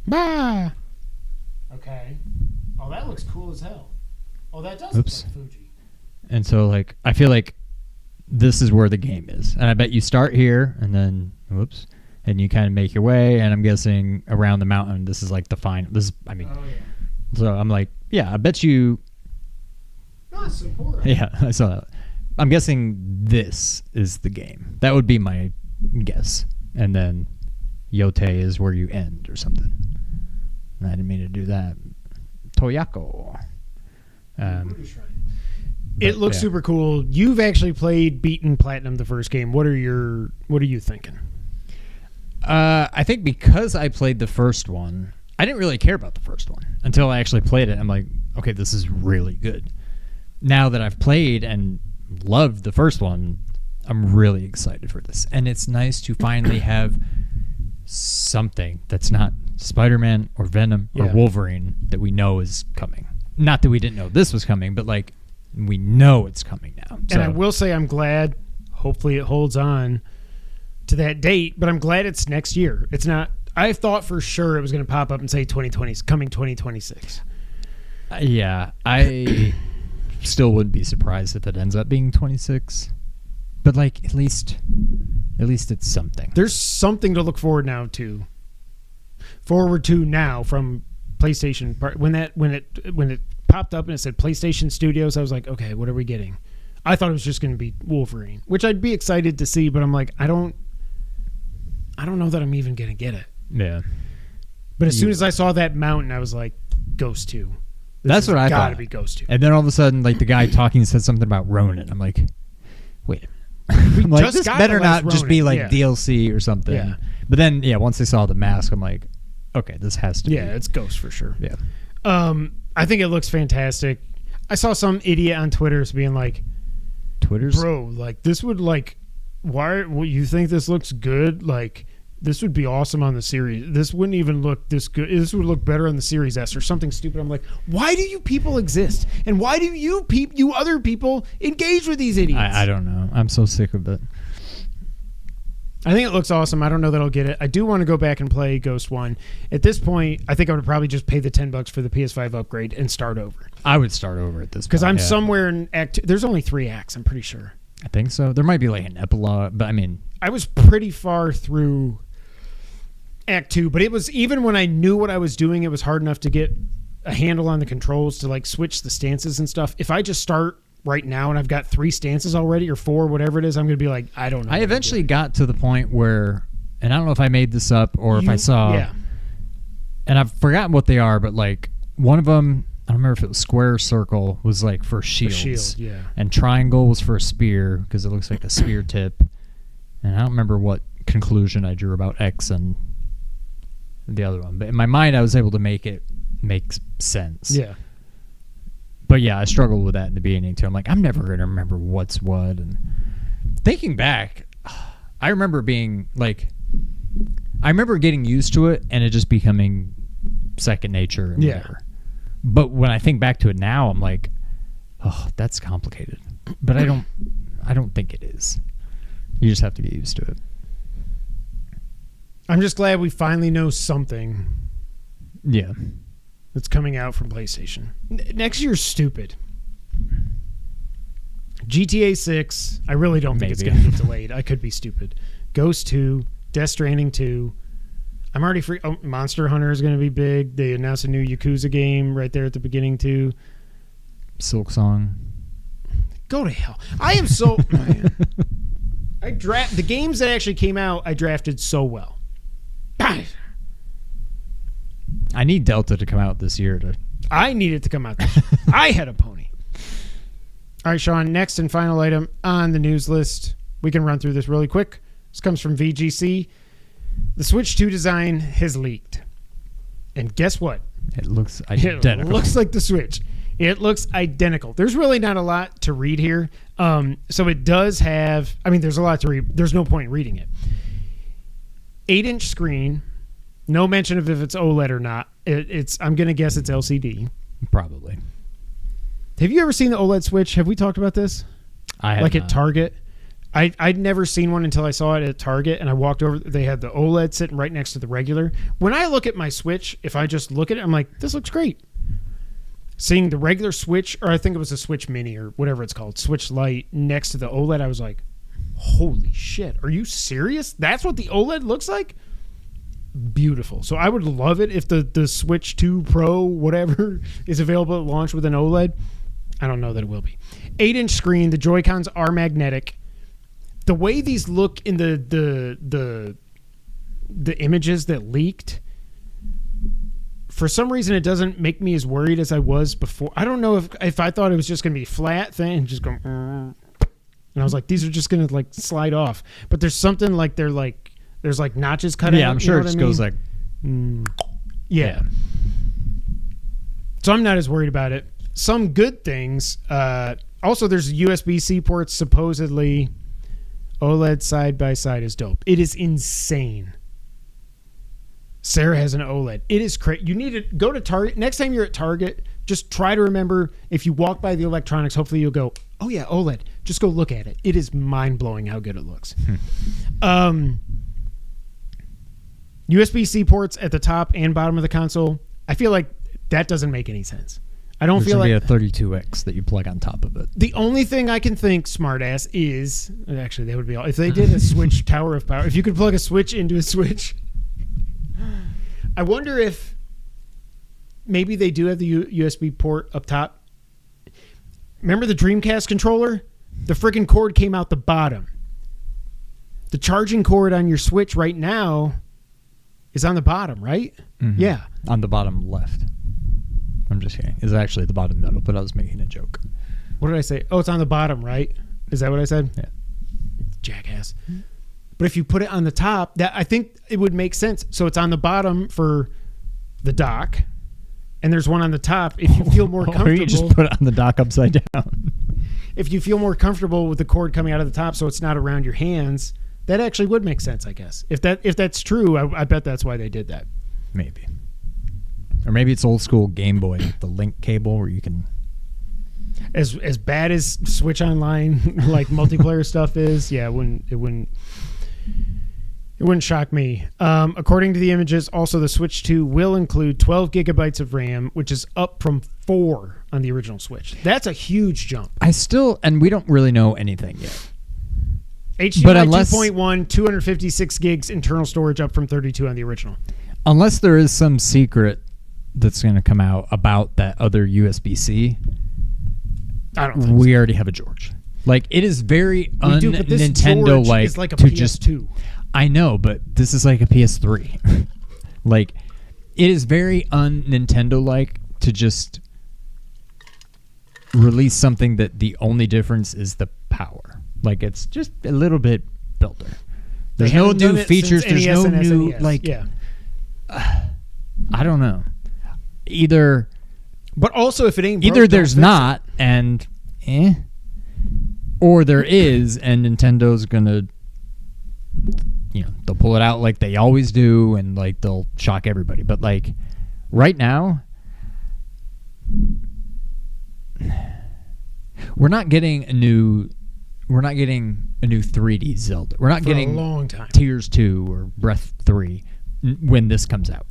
Bah. Okay. Oh, that looks cool as hell. Oh, that does look like Fuji. And so, like, I feel like this is where the game is. And I bet you start here and then, and you kind of make your way. And I'm guessing around the mountain, this is like the final. This is, I mean, so I'm like, yeah, I bet you. Not support. Yeah, I saw that. I'm guessing this is the game. That would be my guess. And then Yote is where you end or something. And I didn't mean to do that. Toyako. It looks super cool. You've actually beaten Platinum the first game. What are you thinking? I think because I played the first one, I didn't really care about the first one until I actually played it. I'm like, okay, this is really good. Now that I've played and loved the first one, I'm really excited for this. And it's nice to finally have something that's not Spider-Man or Venom or Wolverine that we know is coming. Not that we didn't know this was coming, but like we know it's coming now. So. And I will say I'm glad, hopefully it holds on to that date, but I'm glad it's next year. It's not, I thought for sure it was going to pop up and say 2020, coming 2026. Yeah, I still wouldn't be surprised if it ends up being 26. But like at least it's something. There's something to look forward to now from PlayStation. When it popped up and it said PlayStation Studios, I was like, okay, what are we getting? I thought it was just going to be Wolverine, which I'd be excited to see, but I'm like, I don't know that I'm even going to get it. Yeah. But as soon as I saw that mountain, I was like, Ghost 2. That's what I thought. Gotta be Ghost 2. And then all of a sudden, like the guy talking said something about Ronin. I'm like, wait a minute. I'm like, this better not just be like DLC or something. Yeah. But then, once I saw the mask, I'm like, okay, this has to be. Yeah, it's Ghost for sure. Yeah. I think it looks fantastic. I saw some idiot on Twitter being like, bro, like this would like, why? Well, you think this looks good? Like this would be awesome on the series. This wouldn't even look this good. This would look better on the Series S or something stupid. I'm like, why do you people exist? And why do you other people engage with these idiots? I don't know. I'm so sick of it. I think it looks awesome. I don't know that I'll get it. I do want to go back and play Ghost 1. At this point, I think I would probably just pay the $10 for the PS5 upgrade and start over. I would start over at this point. Because I'm somewhere in Act 2. There's only 3 acts, I'm pretty sure. I think so. There might be like an epilogue, but I mean... I was pretty far through Act 2, but it was, even when I knew what I was doing, it was hard enough to get a handle on the controls to like switch the stances and stuff. If I just start right now and I've got 3 stances already or 4, whatever it is, I'm going to be like, I don't know. I eventually got to the point where, and I don't know if I made this up or if I saw, and I've forgotten what they are, but like one of them, I don't remember if it was square or circle, was like for shields. A shield, and triangle was for a spear because it looks like a spear tip. And I don't remember what conclusion I drew about X and the other one. But in my mind, I was able to make it makes sense. Yeah. But yeah, I struggled with that in the beginning too. I'm like, I'm never going to remember what's what. And thinking back, I remember being like, I remember getting used to it and it just becoming second nature and whatever. But when I think back to it now, I'm like, oh, that's complicated. But I don't think it is. You just have to get used to it. I'm just glad we finally know something. Yeah. That's coming out from PlayStation. Next year's stupid. GTA 6, I really don't think it's going to get delayed. I could be stupid. Ghost 2, Death Stranding 2. I'm already free. Oh, Monster Hunter is going to be big. They announced a new Yakuza game right there at the beginning too. Silk Song. Go to hell. I am so... man. The games that actually came out, I drafted so well. I need Delta to come out this year. I need it to come out this year. I had a pony. All right, Sean, next and final item on the news list. We can run through this really quick. This comes from VGC. The Switch 2 design has leaked. And guess what? It looks identical. It looks like the Switch. It looks identical. There's really not a lot to read here. So it does have... I mean, there's a lot to read. There's no point in reading it. 8-inch screen. No mention of if it's OLED or not. I'm going to guess it's LCD. Probably. Have you ever seen the OLED Switch? Have we talked about this? I have Like not. at Target? I'd never seen one until I saw it at Target, and I walked over. They had the OLED sitting right next to the regular. When I look at my Switch, if I just look at it, I'm like, this looks great. Seeing the regular Switch, or I think it was a Switch Mini or whatever it's called, Switch Lite, next to the OLED, I was like, holy shit. Are you serious? That's what the OLED looks like? Beautiful. So I would love it if the Switch 2 Pro, whatever, is available at launch with an OLED. I don't know that it will be. 8-inch screen. The Joy-Cons are magnetic. The way these look in the images that leaked, for some reason it doesn't make me as worried as I was before. I don't know if I thought it was just going to be a flat thing and just going, and I was like, these are just going to like slide off. But there's something like there's like notches cut out. Yeah, I'm sure it just goes like... Yeah. So I'm not as worried about it. Some good things. Also, there's USB-C ports. Supposedly, OLED side-by-side is dope. It is insane. Sarah has an OLED. It is crazy. You need to go to Target. Next time you're at Target, just try to remember, if you walk by the electronics, hopefully you'll go, oh yeah, OLED. Just go look at it. It is mind-blowing how good it looks. USB-C ports at the top and bottom of the console. I feel like that doesn't make any sense. I don't feel like... There's going to be a 32X that you plug on top of it. The only thing I can think, smartass, is... Actually, that would be all. If they did a Switch Tower of Power, if you could plug a Switch into a Switch... I wonder if maybe they do have the USB port up top. Remember the Dreamcast controller? The freaking cord came out the bottom. The charging cord on your Switch right now is on the bottom, right? Mm-hmm. Yeah. On the bottom left. I'm just kidding. It's actually the bottom middle, but I was making a joke. What did I say? Oh, it's on the bottom, right? Is that what I said? Yeah. Jackass. But if you put it on the top, that I think it would make sense. So it's on the bottom for the dock, and there's one on the top. If you feel more comfortable, or you just put it on the dock upside down. If you feel more comfortable with the cord coming out of the top, so it's not around your hands, that actually would make sense, I guess. If that's true, I bet that's why they did that. Maybe. Or maybe it's old school Game Boy, the link cable where you can... As bad as Switch Online like multiplayer stuff is, yeah, it wouldn't shock me. According to the images, also the Switch 2 will include 12 gigabytes of RAM, which is up from 4 on the original Switch. That's a huge jump. And we don't really know anything yet. HDMI 2.1, 256 gigs internal storage, up from 32 on the original. Unless there is some secret that's going to come out about that other USB-C, I don't think we already have a George. Like, it is very un-Nintendo-like is like a to PS2. just... I know, but this is like a PS3. Like, it is very un-Nintendo-like to just release something that the only difference is the power. Like, it's just a little bit builder. There's no new features. There's no new, like... Yeah. I don't know. either But also, if it ain't broke, either don't there's fix not and or there is, and Nintendo's gonna, they'll pull it out like they always do, and like they'll shock everybody. But like right now, we're not getting a new 3D Zelda. We're not for getting a long time. Tears 2 or Breath 3 when this comes out.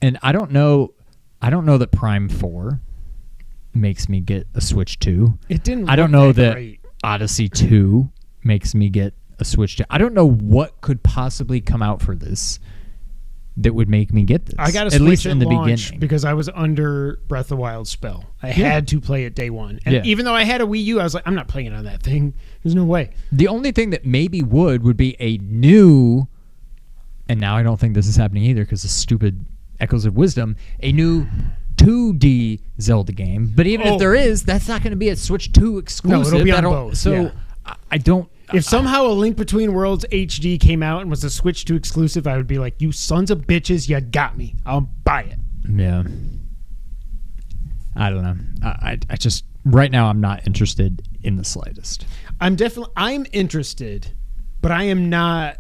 And I don't know that Prime 4 makes me get a Switch 2. It didn't. I don't look know that that great. Odyssey 2 makes me get a Switch 2. I don't know what could possibly come out for this that would make me get this. I got a at Switch least at in the launch beginning. because I was under Breath of the Wild spell. I had to play it day one. And even though I had a Wii U, I was like, I'm not playing it on that thing. There's no way. The only thing that maybe would be a new, and now I don't think this is happening either because the stupid Echoes of Wisdom, a new 2D Zelda game. But even if there is, that's not going to be a Switch 2 exclusive. No, it'll be on That'll- both, So yeah. I don't. If somehow A Link Between Worlds HD came out and was a Switch 2 exclusive, I would be like, you sons of bitches, you got me. I'll buy it. Yeah. I don't know. I just right now I'm not interested in the slightest. I'm interested, but I am not.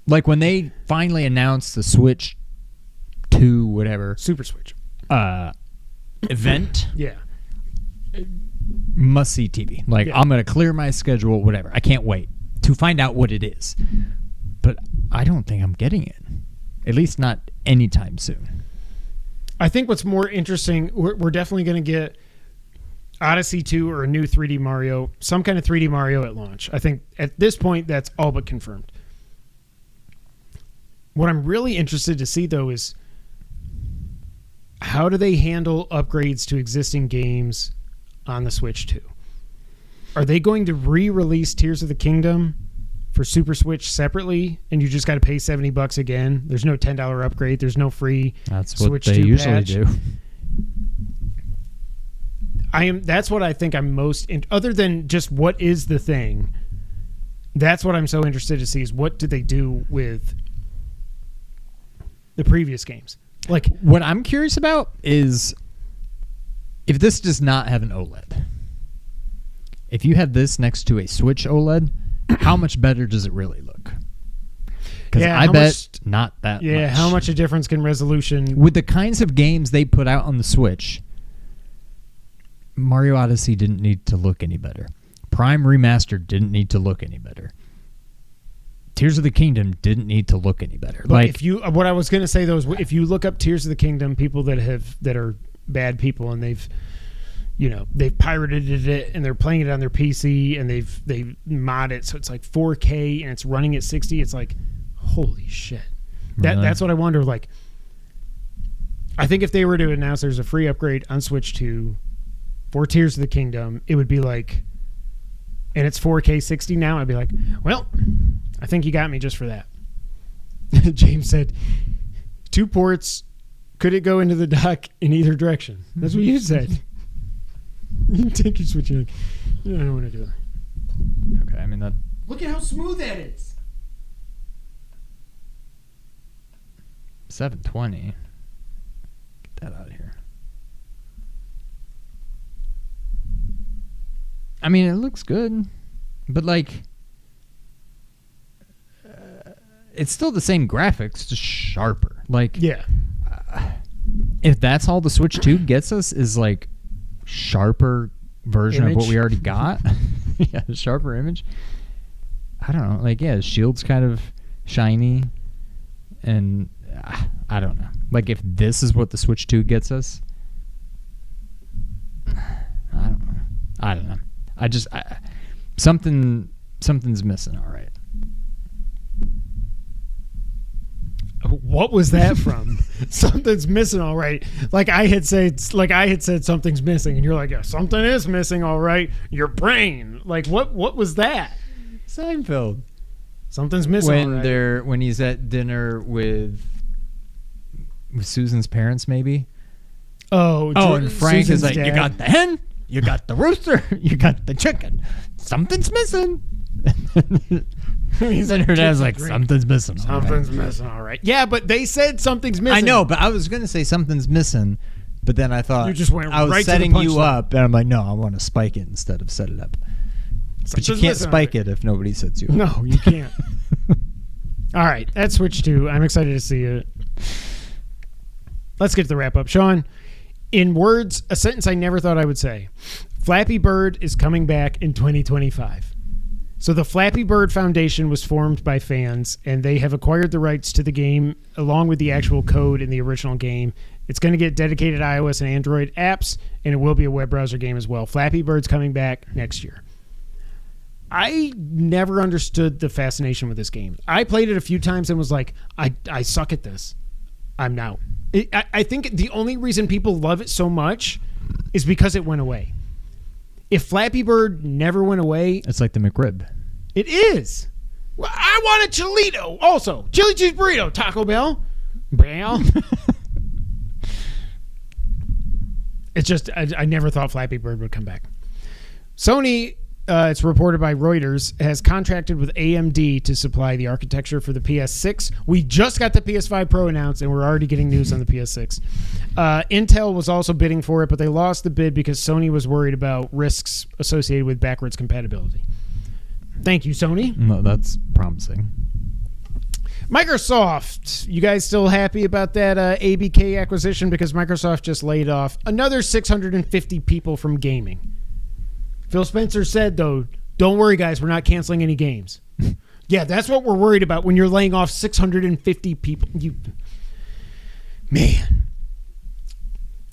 Like when they finally announced the Switch 2 whatever Super Switch. event, Yeah. must see TV. Like Yeah. I'm gonna clear my schedule, whatever. I can't wait to find out what it is. But I don't think I'm getting it. At least not anytime soon. I think what's more interesting, we're definitely going to get Odyssey 2 or a new 3D Mario, some kind of 3D Mario at launch. I think at this point, that's all but confirmed. What I'm really interested to see, though, is how do they handle upgrades to existing games on the Switch 2? Are they going to re-release Tears of the Kingdom for Super Switch separately, and you just got to pay $70 again? There's no $10 upgrade. There's no free That's what Switch they 2 usually patch. do. That's what I think I'm most other than just what is the thing. That's what I'm so interested to see is what did they do with the previous games. Like What I'm curious about is if this does not have an OLED. If you have this next to a Switch OLED, how much better does it really look? Because Yeah, I how bet much- not that much. yeah, how much a difference can resolution? With the kinds of games they put out on the Switch, Mario Odyssey didn't need to look any better. Prime Remastered didn't need to look any better. Tears of the Kingdom didn't need to look any better. But if you, what I was going to say though is, if you look up Tears of the Kingdom, people that are bad people and they've pirated it and they're playing it on their PC and they mod it so it's like 4K and it's running at 60. It's like, holy shit. Really? That's what I wonder. Like, I think if they were to announce there's a free upgrade on Switch 2 for Tears of the Kingdom, it would be like, and it's 4K 60 now, I'd be like, well, I think you got me just for that. James said, 2 ports, could it go into the dock in either direction? That's what you said. You take your Switch, you're like, I don't want to do it. okay, I mean that. Look at how smooth that is. 720. Get that out of here. I mean, it looks good, but like, it's still the same graphics, just sharper. Like, Yeah. if that's all the Switch 2 gets us is like sharper version of what Image. we already got. Yeah, sharper image. I don't know. Like, yeah, shield's kind of shiny, and I don't know. Like, if this is what the Switch 2 gets us, I don't know. Something's missing. All right. What was that from? Something's missing, all right. Like I had said something's missing, and you're like, yeah, something is missing, all right. Your brain. Like what was that? Seinfeld. Something's missing. all right. When he's at dinner with Susan's parents, maybe. Oh, And Frank Susan's is like, dad. you got the hen, you got the rooster, you got the chicken. Something's missing. Then her dad's like, Drink. something's missing. all right." Something's missing, all right. Yeah, but they said something's missing. I know, but I was going to say something's missing, but then I thought You just went I was right to the setting you punchline. up, and I'm like, no, I want to spike it instead of set it up. But you Something's can't missing, spike all it if nobody sets you up. No, you can't. All right, that's Switch 2. I'm excited to see it. Let's get to the wrap up. Sean, in words, a sentence I never thought I would say. Flappy Bird is coming back in 2025. So the Flappy Bird Foundation was formed by fans, and they have acquired the rights to the game along with the actual code in the original game. It's going to get dedicated iOS and Android apps, and it will be a web browser game as well. Flappy Bird's coming back next year. I never understood the fascination with this game. I played it a few times and was like, I suck at this. I'm out. I think the only reason people love it so much is because it went away. If Flappy Bird never went away... It's like the McRib. It is. Well, I want a Cholito. Also, chili cheese burrito, Taco Bell. Bell. It's just, I never thought Flappy Bird would come back. Sony... it's reported by Reuters, has contracted with AMD to supply the architecture for the PS6. We just got the PS5 Pro announced, and we're already getting news on the PS6. Intel was also bidding for it, but they lost the bid because Sony was worried about risks associated with backwards compatibility. Thank you, Sony. No, that's promising. Microsoft, you guys still happy about that ABK acquisition? Because Microsoft just laid off another 650 people from gaming. Phil Spencer said, though, don't worry, guys, we're not canceling any games. Yeah, that's what we're worried about when you're laying off 650 people. Man.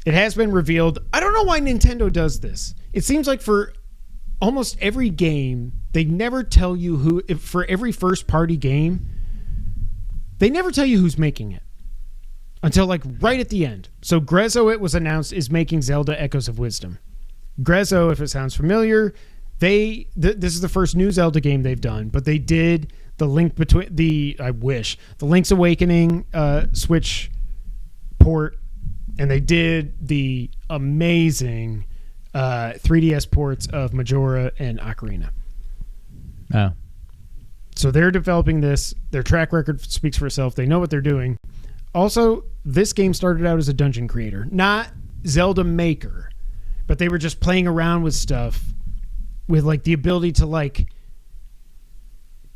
It has been revealed. I don't know why Nintendo does this. It seems like for almost every game, they never tell you who, for every first-party game, they never tell you who's making it until, like, right at the end. So Grezzo, it was announced, is making Zelda Echoes of Wisdom. Grezzo, if it sounds familiar, this is the first new Zelda game they've done, but they did the link between the Link's Awakening Switch port, and they did the amazing 3DS ports of Majora and Ocarina. Oh. So they're developing this. Their track record speaks for itself. They know what they're doing. Also, this game started out as a dungeon creator, not Zelda Maker. But they were just playing around with stuff with like the ability to like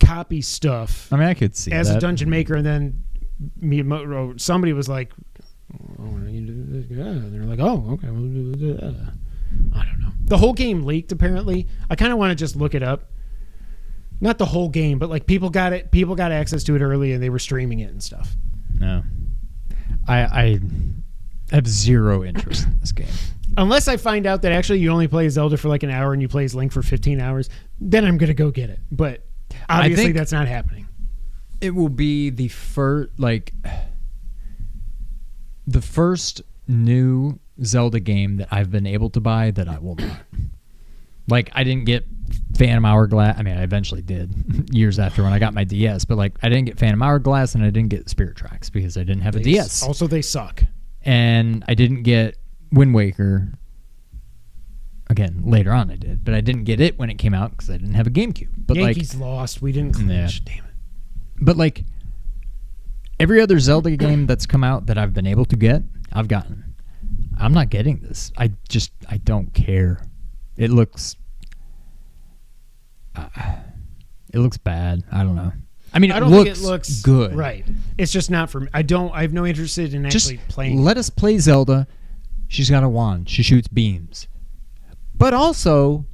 copy stuff. I mean, I could see as that. a dungeon maker, and then Miyamoto, somebody was like, "Oh, you do this?" Yeah. And they're like, "Oh, okay, we'll do that." I don't know. The whole game leaked. Apparently, I kind of want to just look it up. Not the whole game, but like people got it. People got access to it early, and they were streaming it and stuff. No, I have zero interest in this game. Unless I find out that actually you only play Zelda for like an hour and you play as Link for 15 hours, then I'm going to go get it. But obviously that's not happening. It will be the first new Zelda game that I've been able to buy that I will not. Like, I didn't get Phantom Hourglass. I mean, I eventually did years after when I got my DS, but like I didn't get Phantom Hourglass and I didn't get Spirit Tracks because I didn't have a DS. Also, they suck. And I didn't get Wind Waker. Again, later on I did, but I didn't get it when it came out because I didn't have a GameCube. But Yankees lost. We didn't clinch. Yeah. Damn it. But like every other Zelda game that's come out that I've been able to get, I've gotten. I'm not getting this. I don't care. It looks bad. I don't know. I mean, I don't think it looks good. Right. It's just not for me. I have no interest in actually playing. Let us play Zelda. She's got a wand. She shoots beams. But also,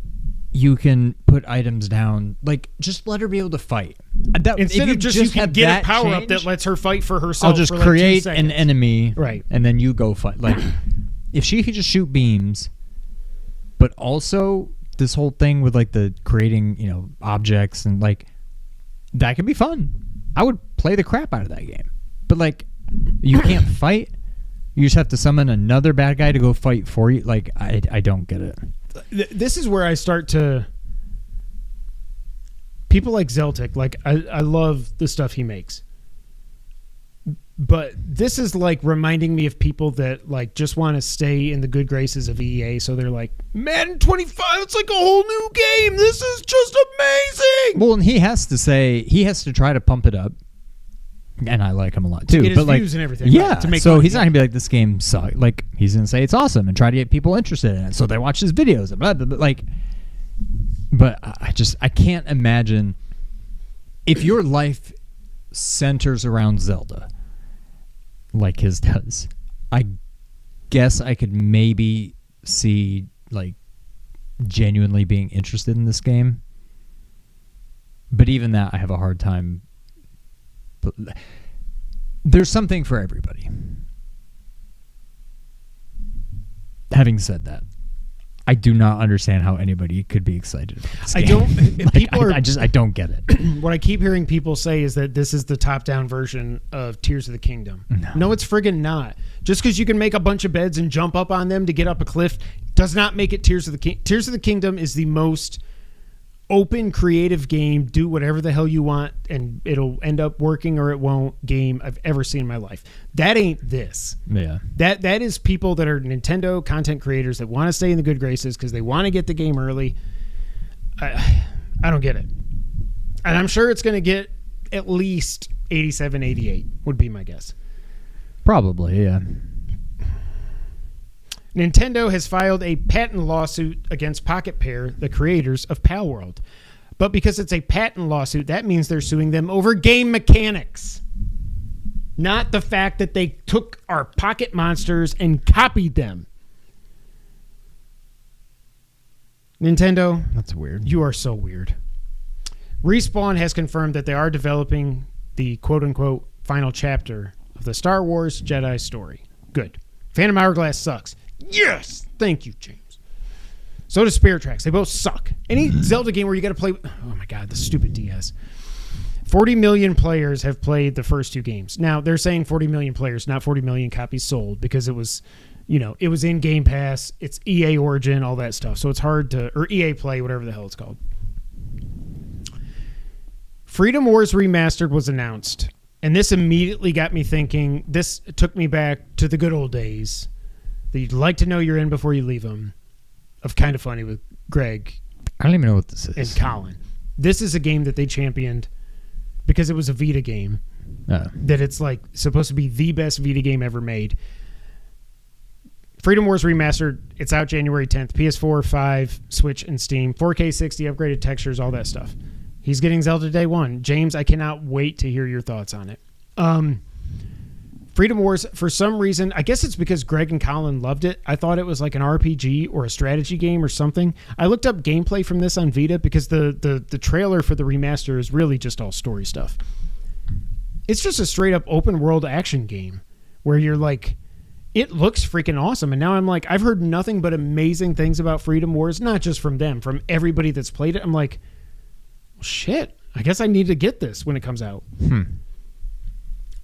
you can put items down. Like, just let her be able to fight. Instead of just you can get a power up that lets her fight for herself. I'll just for create like 2 an seconds. enemy, right? And then you go fight. Like, if she could just shoot beams, but also this whole thing with like the creating, objects and like that could be fun. I would play the crap out of that game. But like, you can't fight. You just have to summon another bad guy to go fight for you. Like, I don't get it. This is where I start to... People like Zeltic, like, I love the stuff he makes. But this is like reminding me of people that like just want to stay in the good graces of EA. So they're like, Madden 25, it's like a whole new game. This is just amazing. Well, and he has to try to pump it up. And I like him a lot too. To get his but views and everything. Yeah. Right, to make so money. he's not gonna be like, this game sucks. Like, he's gonna say it's awesome and try to get people interested in it. So they watch his videos. And blah, blah, blah, like, but I can't imagine if your life centers around Zelda like his does. I guess I could maybe see like genuinely being interested in this game. But even that, I have a hard time. There's something for everybody. Having said that, I do not understand how anybody could be excited about this game. I don't. People I don't get it. What I keep hearing people say is that this is the top-down version of Tears of the Kingdom. No, it's friggin' not. Just because you can make a bunch of beds and jump up on them to get up a cliff does not make it Tears of the Kingdom. Tears of the Kingdom is the most open, creative game. Do whatever the hell you want, and it'll end up working or it won't game I've ever seen in my life. That ain't this. Yeah. That is people that are Nintendo content creators that want to stay in the good graces because they want to get the game early. I don't get it. And I'm sure it's going to get at least 87, 88 would be my guess. Probably, yeah. Nintendo has filed a patent lawsuit against Pocket Pair, the creators of Palworld. But because it's a patent lawsuit, that means they're suing them over game mechanics. Not the fact that they took our Pocket Monsters and copied them. Nintendo, That's weird. you are so weird. Respawn has confirmed that they are developing the quote-unquote final chapter of the Star Wars Jedi story. Good. Phantom Hourglass sucks. Yes! Thank you, James. So does Spirit Tracks. They both suck. Any Zelda game where you got to play... Oh, my God, the stupid DS. 40 million players have played the first two games. Now, they're saying 40 million players, not 40 million copies sold, because it was, it was in Game Pass. It's EA Origin, all that stuff. So it's hard to... Or EA Play, whatever the hell it's called. Freedom Wars Remastered was announced. And this immediately got me thinking... This took me back to the good old days... that you'd like to know you're in before you leave them, of Kind of Funny with Greg I don't even know what this is. and Colin. This is a game that they championed because it was a Vita game. That it's like supposed to be the best Vita game ever made. Freedom Wars Remastered, it's out January 10th. PS4, 5, Switch, and Steam. 4K 60, upgraded textures, all that stuff. He's getting Zelda day one. James, I cannot wait to hear your thoughts on it. Freedom Wars, for some reason, I guess it's because Greg and Colin loved it. I thought it was like an RPG or a strategy game or something. I looked up gameplay from this on Vita because the trailer for the remaster is really just all story stuff. It's just a straight up open world action game where you're like, it looks freaking awesome. And now I'm like, I've heard nothing but amazing things about Freedom Wars, not just from them, from everybody that's played it. I'm like, well, shit, I guess I need to get this when it comes out.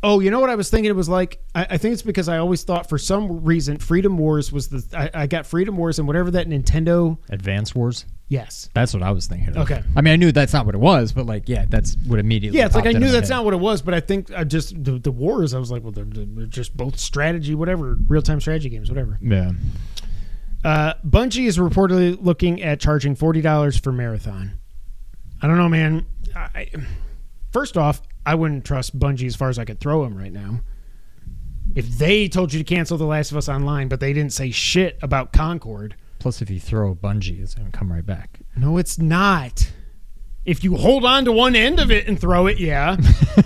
Oh, you know what I was thinking it was like? I think it's because I always thought for some reason Freedom Wars was I got Freedom Wars and whatever that Nintendo... Advance Wars? Yes. That's what I was thinking of. Okay. I mean, I knew that's not what it was, but like, yeah, that's what immediately Yeah, it's like I popped knew into my that's head. not what it was, but I think I just... The Wars, I was like, well, they're just both strategy, whatever, real-time strategy games, whatever. Yeah. Bungie is reportedly looking at charging $40 for Marathon. I don't know, man. First off, I wouldn't trust Bungie as far as I could throw them right now. If they told you to cancel The Last of Us Online, but they didn't say shit about Concord. Plus, if you throw Bungie, it's going to come right back. No, it's not. If you hold on to one end of it and throw it, yeah.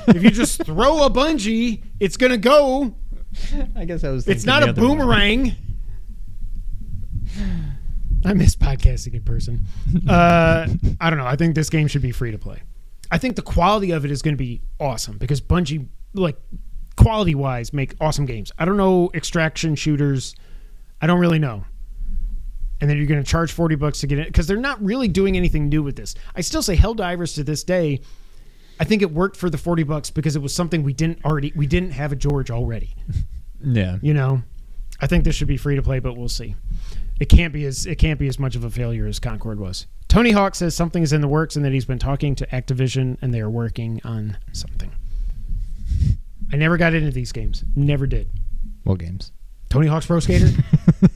If you just throw a Bungie, it's going to go. I guess I was It's not a boomerang. I miss podcasting in person. I don't know. I think this game should be free to play. I think the quality of it is going to be awesome because Bungie, like, quality-wise, make awesome games. I don't know extraction shooters. I don't really know. And then you're going to charge $40 to get it because they're not really doing anything new with this. I still say Helldivers to this day. I think it worked for the $40 because it was something we didn't have a George already. Yeah. I think this should be free to play, but we'll see. It can't be as much of a failure as Concord was. Tony Hawk says something is in the works and that he's been talking to Activision and they are working on something. I never got into these games. Never did. What games? Tony Hawk's Pro Skater?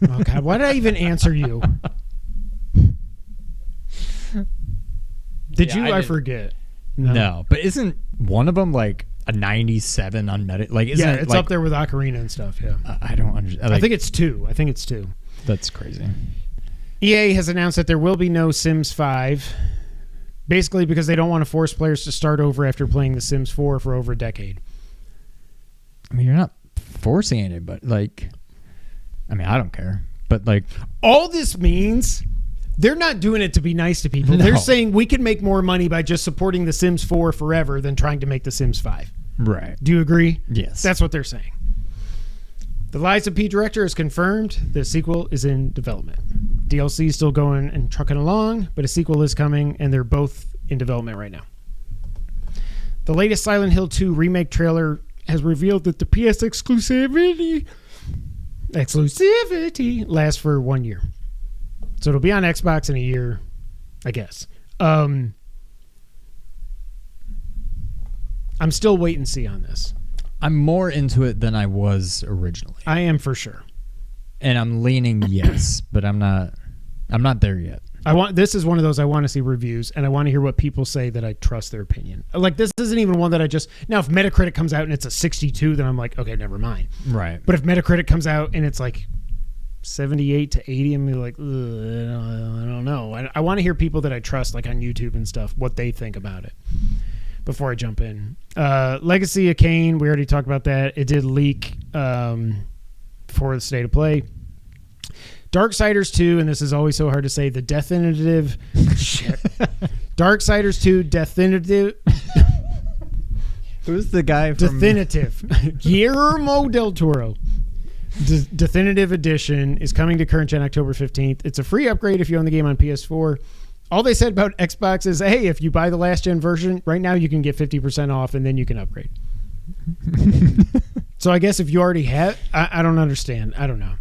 Oh, God. Why did I even answer you? Did Yeah, you? I didn't. forget. No, but isn't one of them like a 97 on Meta? Like, isn't Yeah, it it's like, up there with Ocarina and stuff, yeah. I don't understand. I think it's 2. That's crazy. EA has announced that there will be no Sims 5, basically because they don't want to force players to start over after playing The Sims 4 for over a decade. I mean, you're not forcing anybody. Like, I mean, I don't care. But, like, All this means, they're not doing it to be nice to people. No. They're saying we can make more money by just supporting The Sims 4 forever than trying to make The Sims 5. right. Do you agree? Yes. That's what they're saying. The Lies of P director has confirmed the sequel is in development. DLC is still going and trucking along, but a sequel is coming, and they're both in development right now. The latest Silent Hill 2 remake trailer has revealed that the PS exclusivity lasts for 1 year. So it'll be on Xbox in a year, I guess. I'm still wait and see on this. I'm more into it than I was originally. I am for sure. And I'm leaning yes, but I'm not there yet. This is one of those I want to see reviews, and I want to hear what people say that I trust their opinion. Like, this isn't even one that I just... Now, if Metacritic comes out and it's a 62, then I'm like, okay, never mind. Right. But if Metacritic comes out and it's like 78 to 80, I'm like, ugh, I don't know. I want to hear people that I trust, like on YouTube and stuff, what they think about it before I jump in. Legacy of Kain, we already talked about that. It did leak before the state of play. Darksiders 2, and this is always so hard to say, the definitive... shit. Darksiders 2, definitive... Who's the guy from... Definitive. Guillermo del Toro. Definitive Edition is coming to current gen October 15th. It's a free upgrade if you own the game on PS4. All they said about Xbox is, hey, if you buy the last gen version, right now you can get 50% off and then you can upgrade. So I guess if you already have... I don't understand. I don't know.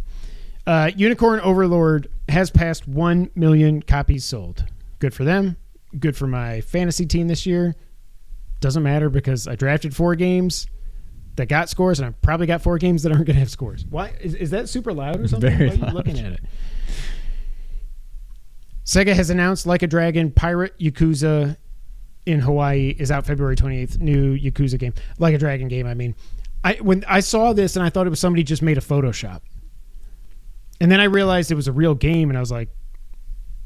Unicorn Overlord has passed 1 million copies sold. Good for them. Good for my fantasy team this year. Doesn't matter because I drafted 4 games that got scores, and I probably got 4 games that aren't going to have scores. Why is that super loud or something? Very Why are you loud. looking at it? Sega has announced Like a Dragon Pirate Yakuza in Hawaii is out February 28th. New Yakuza game. Like a Dragon game, I mean. When I saw this, and I thought it was somebody just made a Photoshop. And then I realized it was a real game, and I was like,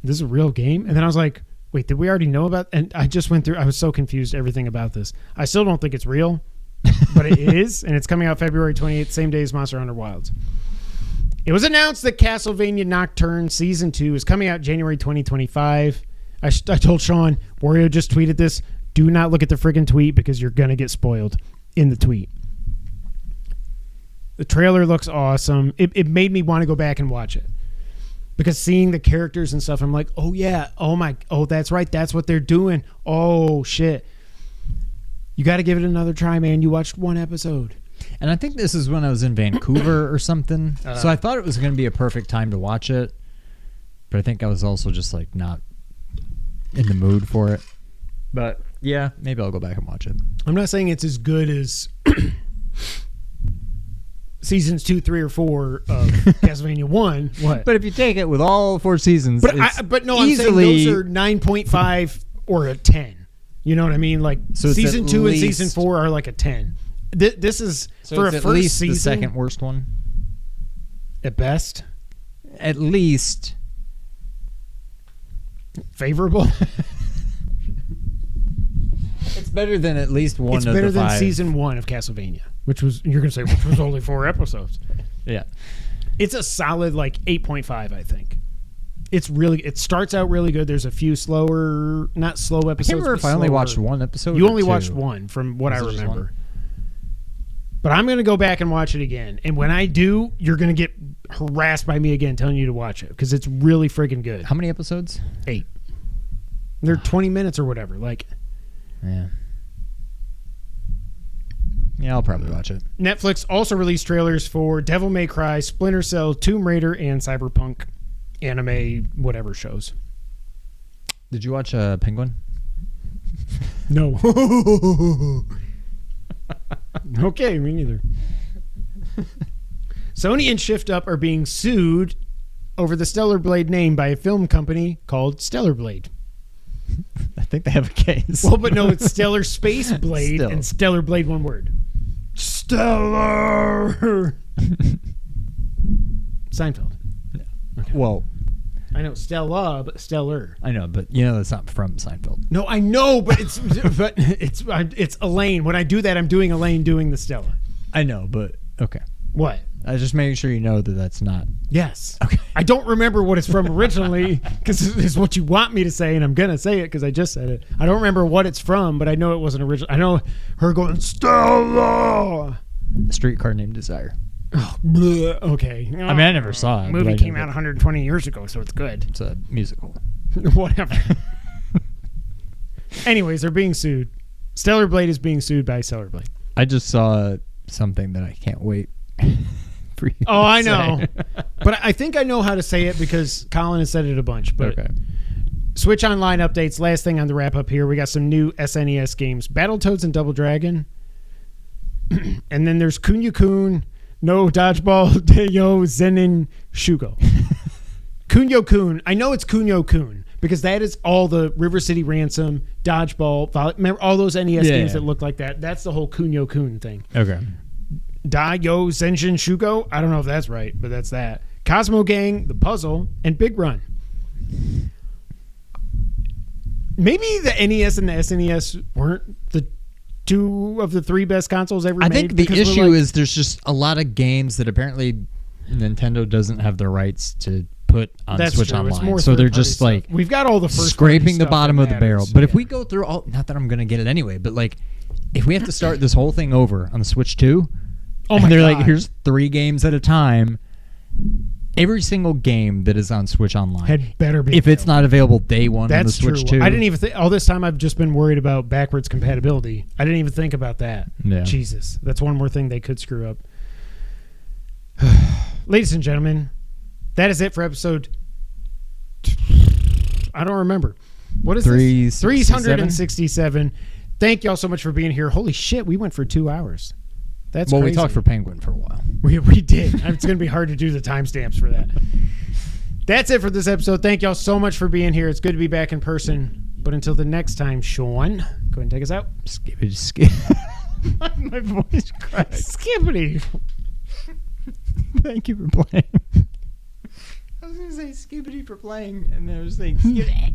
this is a real game? And then I was like, wait, did we already know about... And I just went through... I was so confused, everything about this. I still don't think it's real, but it is, and it's coming out February 28th, same day as Monster Hunter Wilds. It was announced that Castlevania Nocturne Season 2 is coming out January 2025. I told Sean, Wario just tweeted this, do not look at the friggin' tweet because you're going to get spoiled in the tweet. The trailer looks awesome. It made me want to go back and watch it. Because seeing the characters and stuff, I'm like, oh yeah, oh that's right, that's what they're doing. Oh shit. You got to give it another try, man. You watched 1 episode. And I think this is when I was in Vancouver or something. So I thought it was going to be a perfect time to watch it. But I think I was also just like not in the mood for it. But yeah, maybe I'll go back and watch it. I'm not saying it's as good as seasons 2, 3, or 4 of Castlevania 1. What? But if you take it with all 4 seasons, But it's no, easily, I'm saying those are 9.5 or a 10. You know what I mean? Like So it's season at 2 and least- season 4 are like a 10. This is so for it's a at first least season the second worst one. at best. At least Favorable. it's better than at least one. It's of better the than 5. season 1 of Castlevania, which was which was only 4 episodes. Yeah, It's a solid like 8.5, I think. It starts out really good. There's a few not slow I episodes. can't remember if but I only slower. watched 1 episode. You or only 2. watched 1 from what I Was it just remember. 1? But I'm going to go back and watch it again. And when I do, you're going to get harassed by me again telling you to watch it because it's really freaking good. How many episodes? 8. They're 20 minutes or whatever. Like, Yeah. Yeah, I'll probably watch it. Netflix also released trailers for Devil May Cry, Splinter Cell, Tomb Raider, and Cyberpunk anime whatever shows. Did you watch Penguin? No. Okay, me neither. Sony and Shift Up are being sued over the Stellar Blade name by a film company called Stellar Blade. I think they have a case. Well, but no, it's Stellar Space Blade Still. and Stellar Blade, one word. Stellar. Seinfeld. Okay. Well, I know Stella, but Stellar. I know, but you know that's not from Seinfeld. No, I know, but it's Elaine. When I do that, I'm doing Elaine doing the Stella. I know, but okay. What? I was just making sure you know that that's not. Yes. Okay. I don't remember what it's from originally because it's what you want me to say, and I'm going to say it because I just said it. I don't remember what it's from, but I know it wasn't original. I know her going, Stella! A Streetcar Named Desire. Oh, bleh, okay. I mean, I never saw it. The but movie I came know out that 120 years ago, so it's good. It's a musical. Whatever. Anyways, they're being sued. Stellar Blade is being sued by Stellar Blade. I just saw something that I can't wait for you Oh, to I say. know. But I think I know how to say it because Colin has said it a bunch. But Okay. Switch Online updates. Last thing on the wrap up here. We got some new SNES games. Battletoads and Double Dragon. And then there's Kunio-kun, No Dodgeball, Deyo, Zenin, Shugo. Kunio-kun. I know it's Kunio-kun because that is all the River City Ransom, Dodgeball, remember all those NES games that look like that? That's the whole Kunio-kun thing. Okay. Dayo Zenshin Shugo. I don't know if that's right, but that's that. Cosmo Gang, The Puzzle, and Big Run. Maybe the NES and the SNES weren't the two of the three best consoles ever I made. think the because we're issue like, is there's just a lot of games that apparently Nintendo doesn't have the rights to put on that's Switch true. It's Online. more So they're third-party just stuff. like we've got all the first scraping the bottom of the barrel. But if Yeah. we go through all, not that I'm going to get it anyway, but like if we have to start this whole thing over on the Switch 2, Oh my and they're God. like, here's 3 games at a time. Every single game that is on Switch Online, had better be if it's not available day one on the that's Switch true. 2. I didn't even think. All this time, I've just been worried about backwards compatibility. I didn't even think about that. Yeah. Jesus, that's one more thing they could screw up. Ladies and gentlemen, that is it for episode. I don't remember. What is this? 367. Thank y'all so much for being here. Holy shit, we went for 2 hours. That's Well, crazy. we talked for Penguin for a while. We did. It's going to be hard to do the timestamps for that. That's it for this episode. Thank y'all so much for being here. It's good to be back in person. But until the next time, Sean, go ahead and take us out. Skippity skip. My voice cracked. Skippity. Thank you for playing. I was going to say skippity for playing, and then I was saying skippity.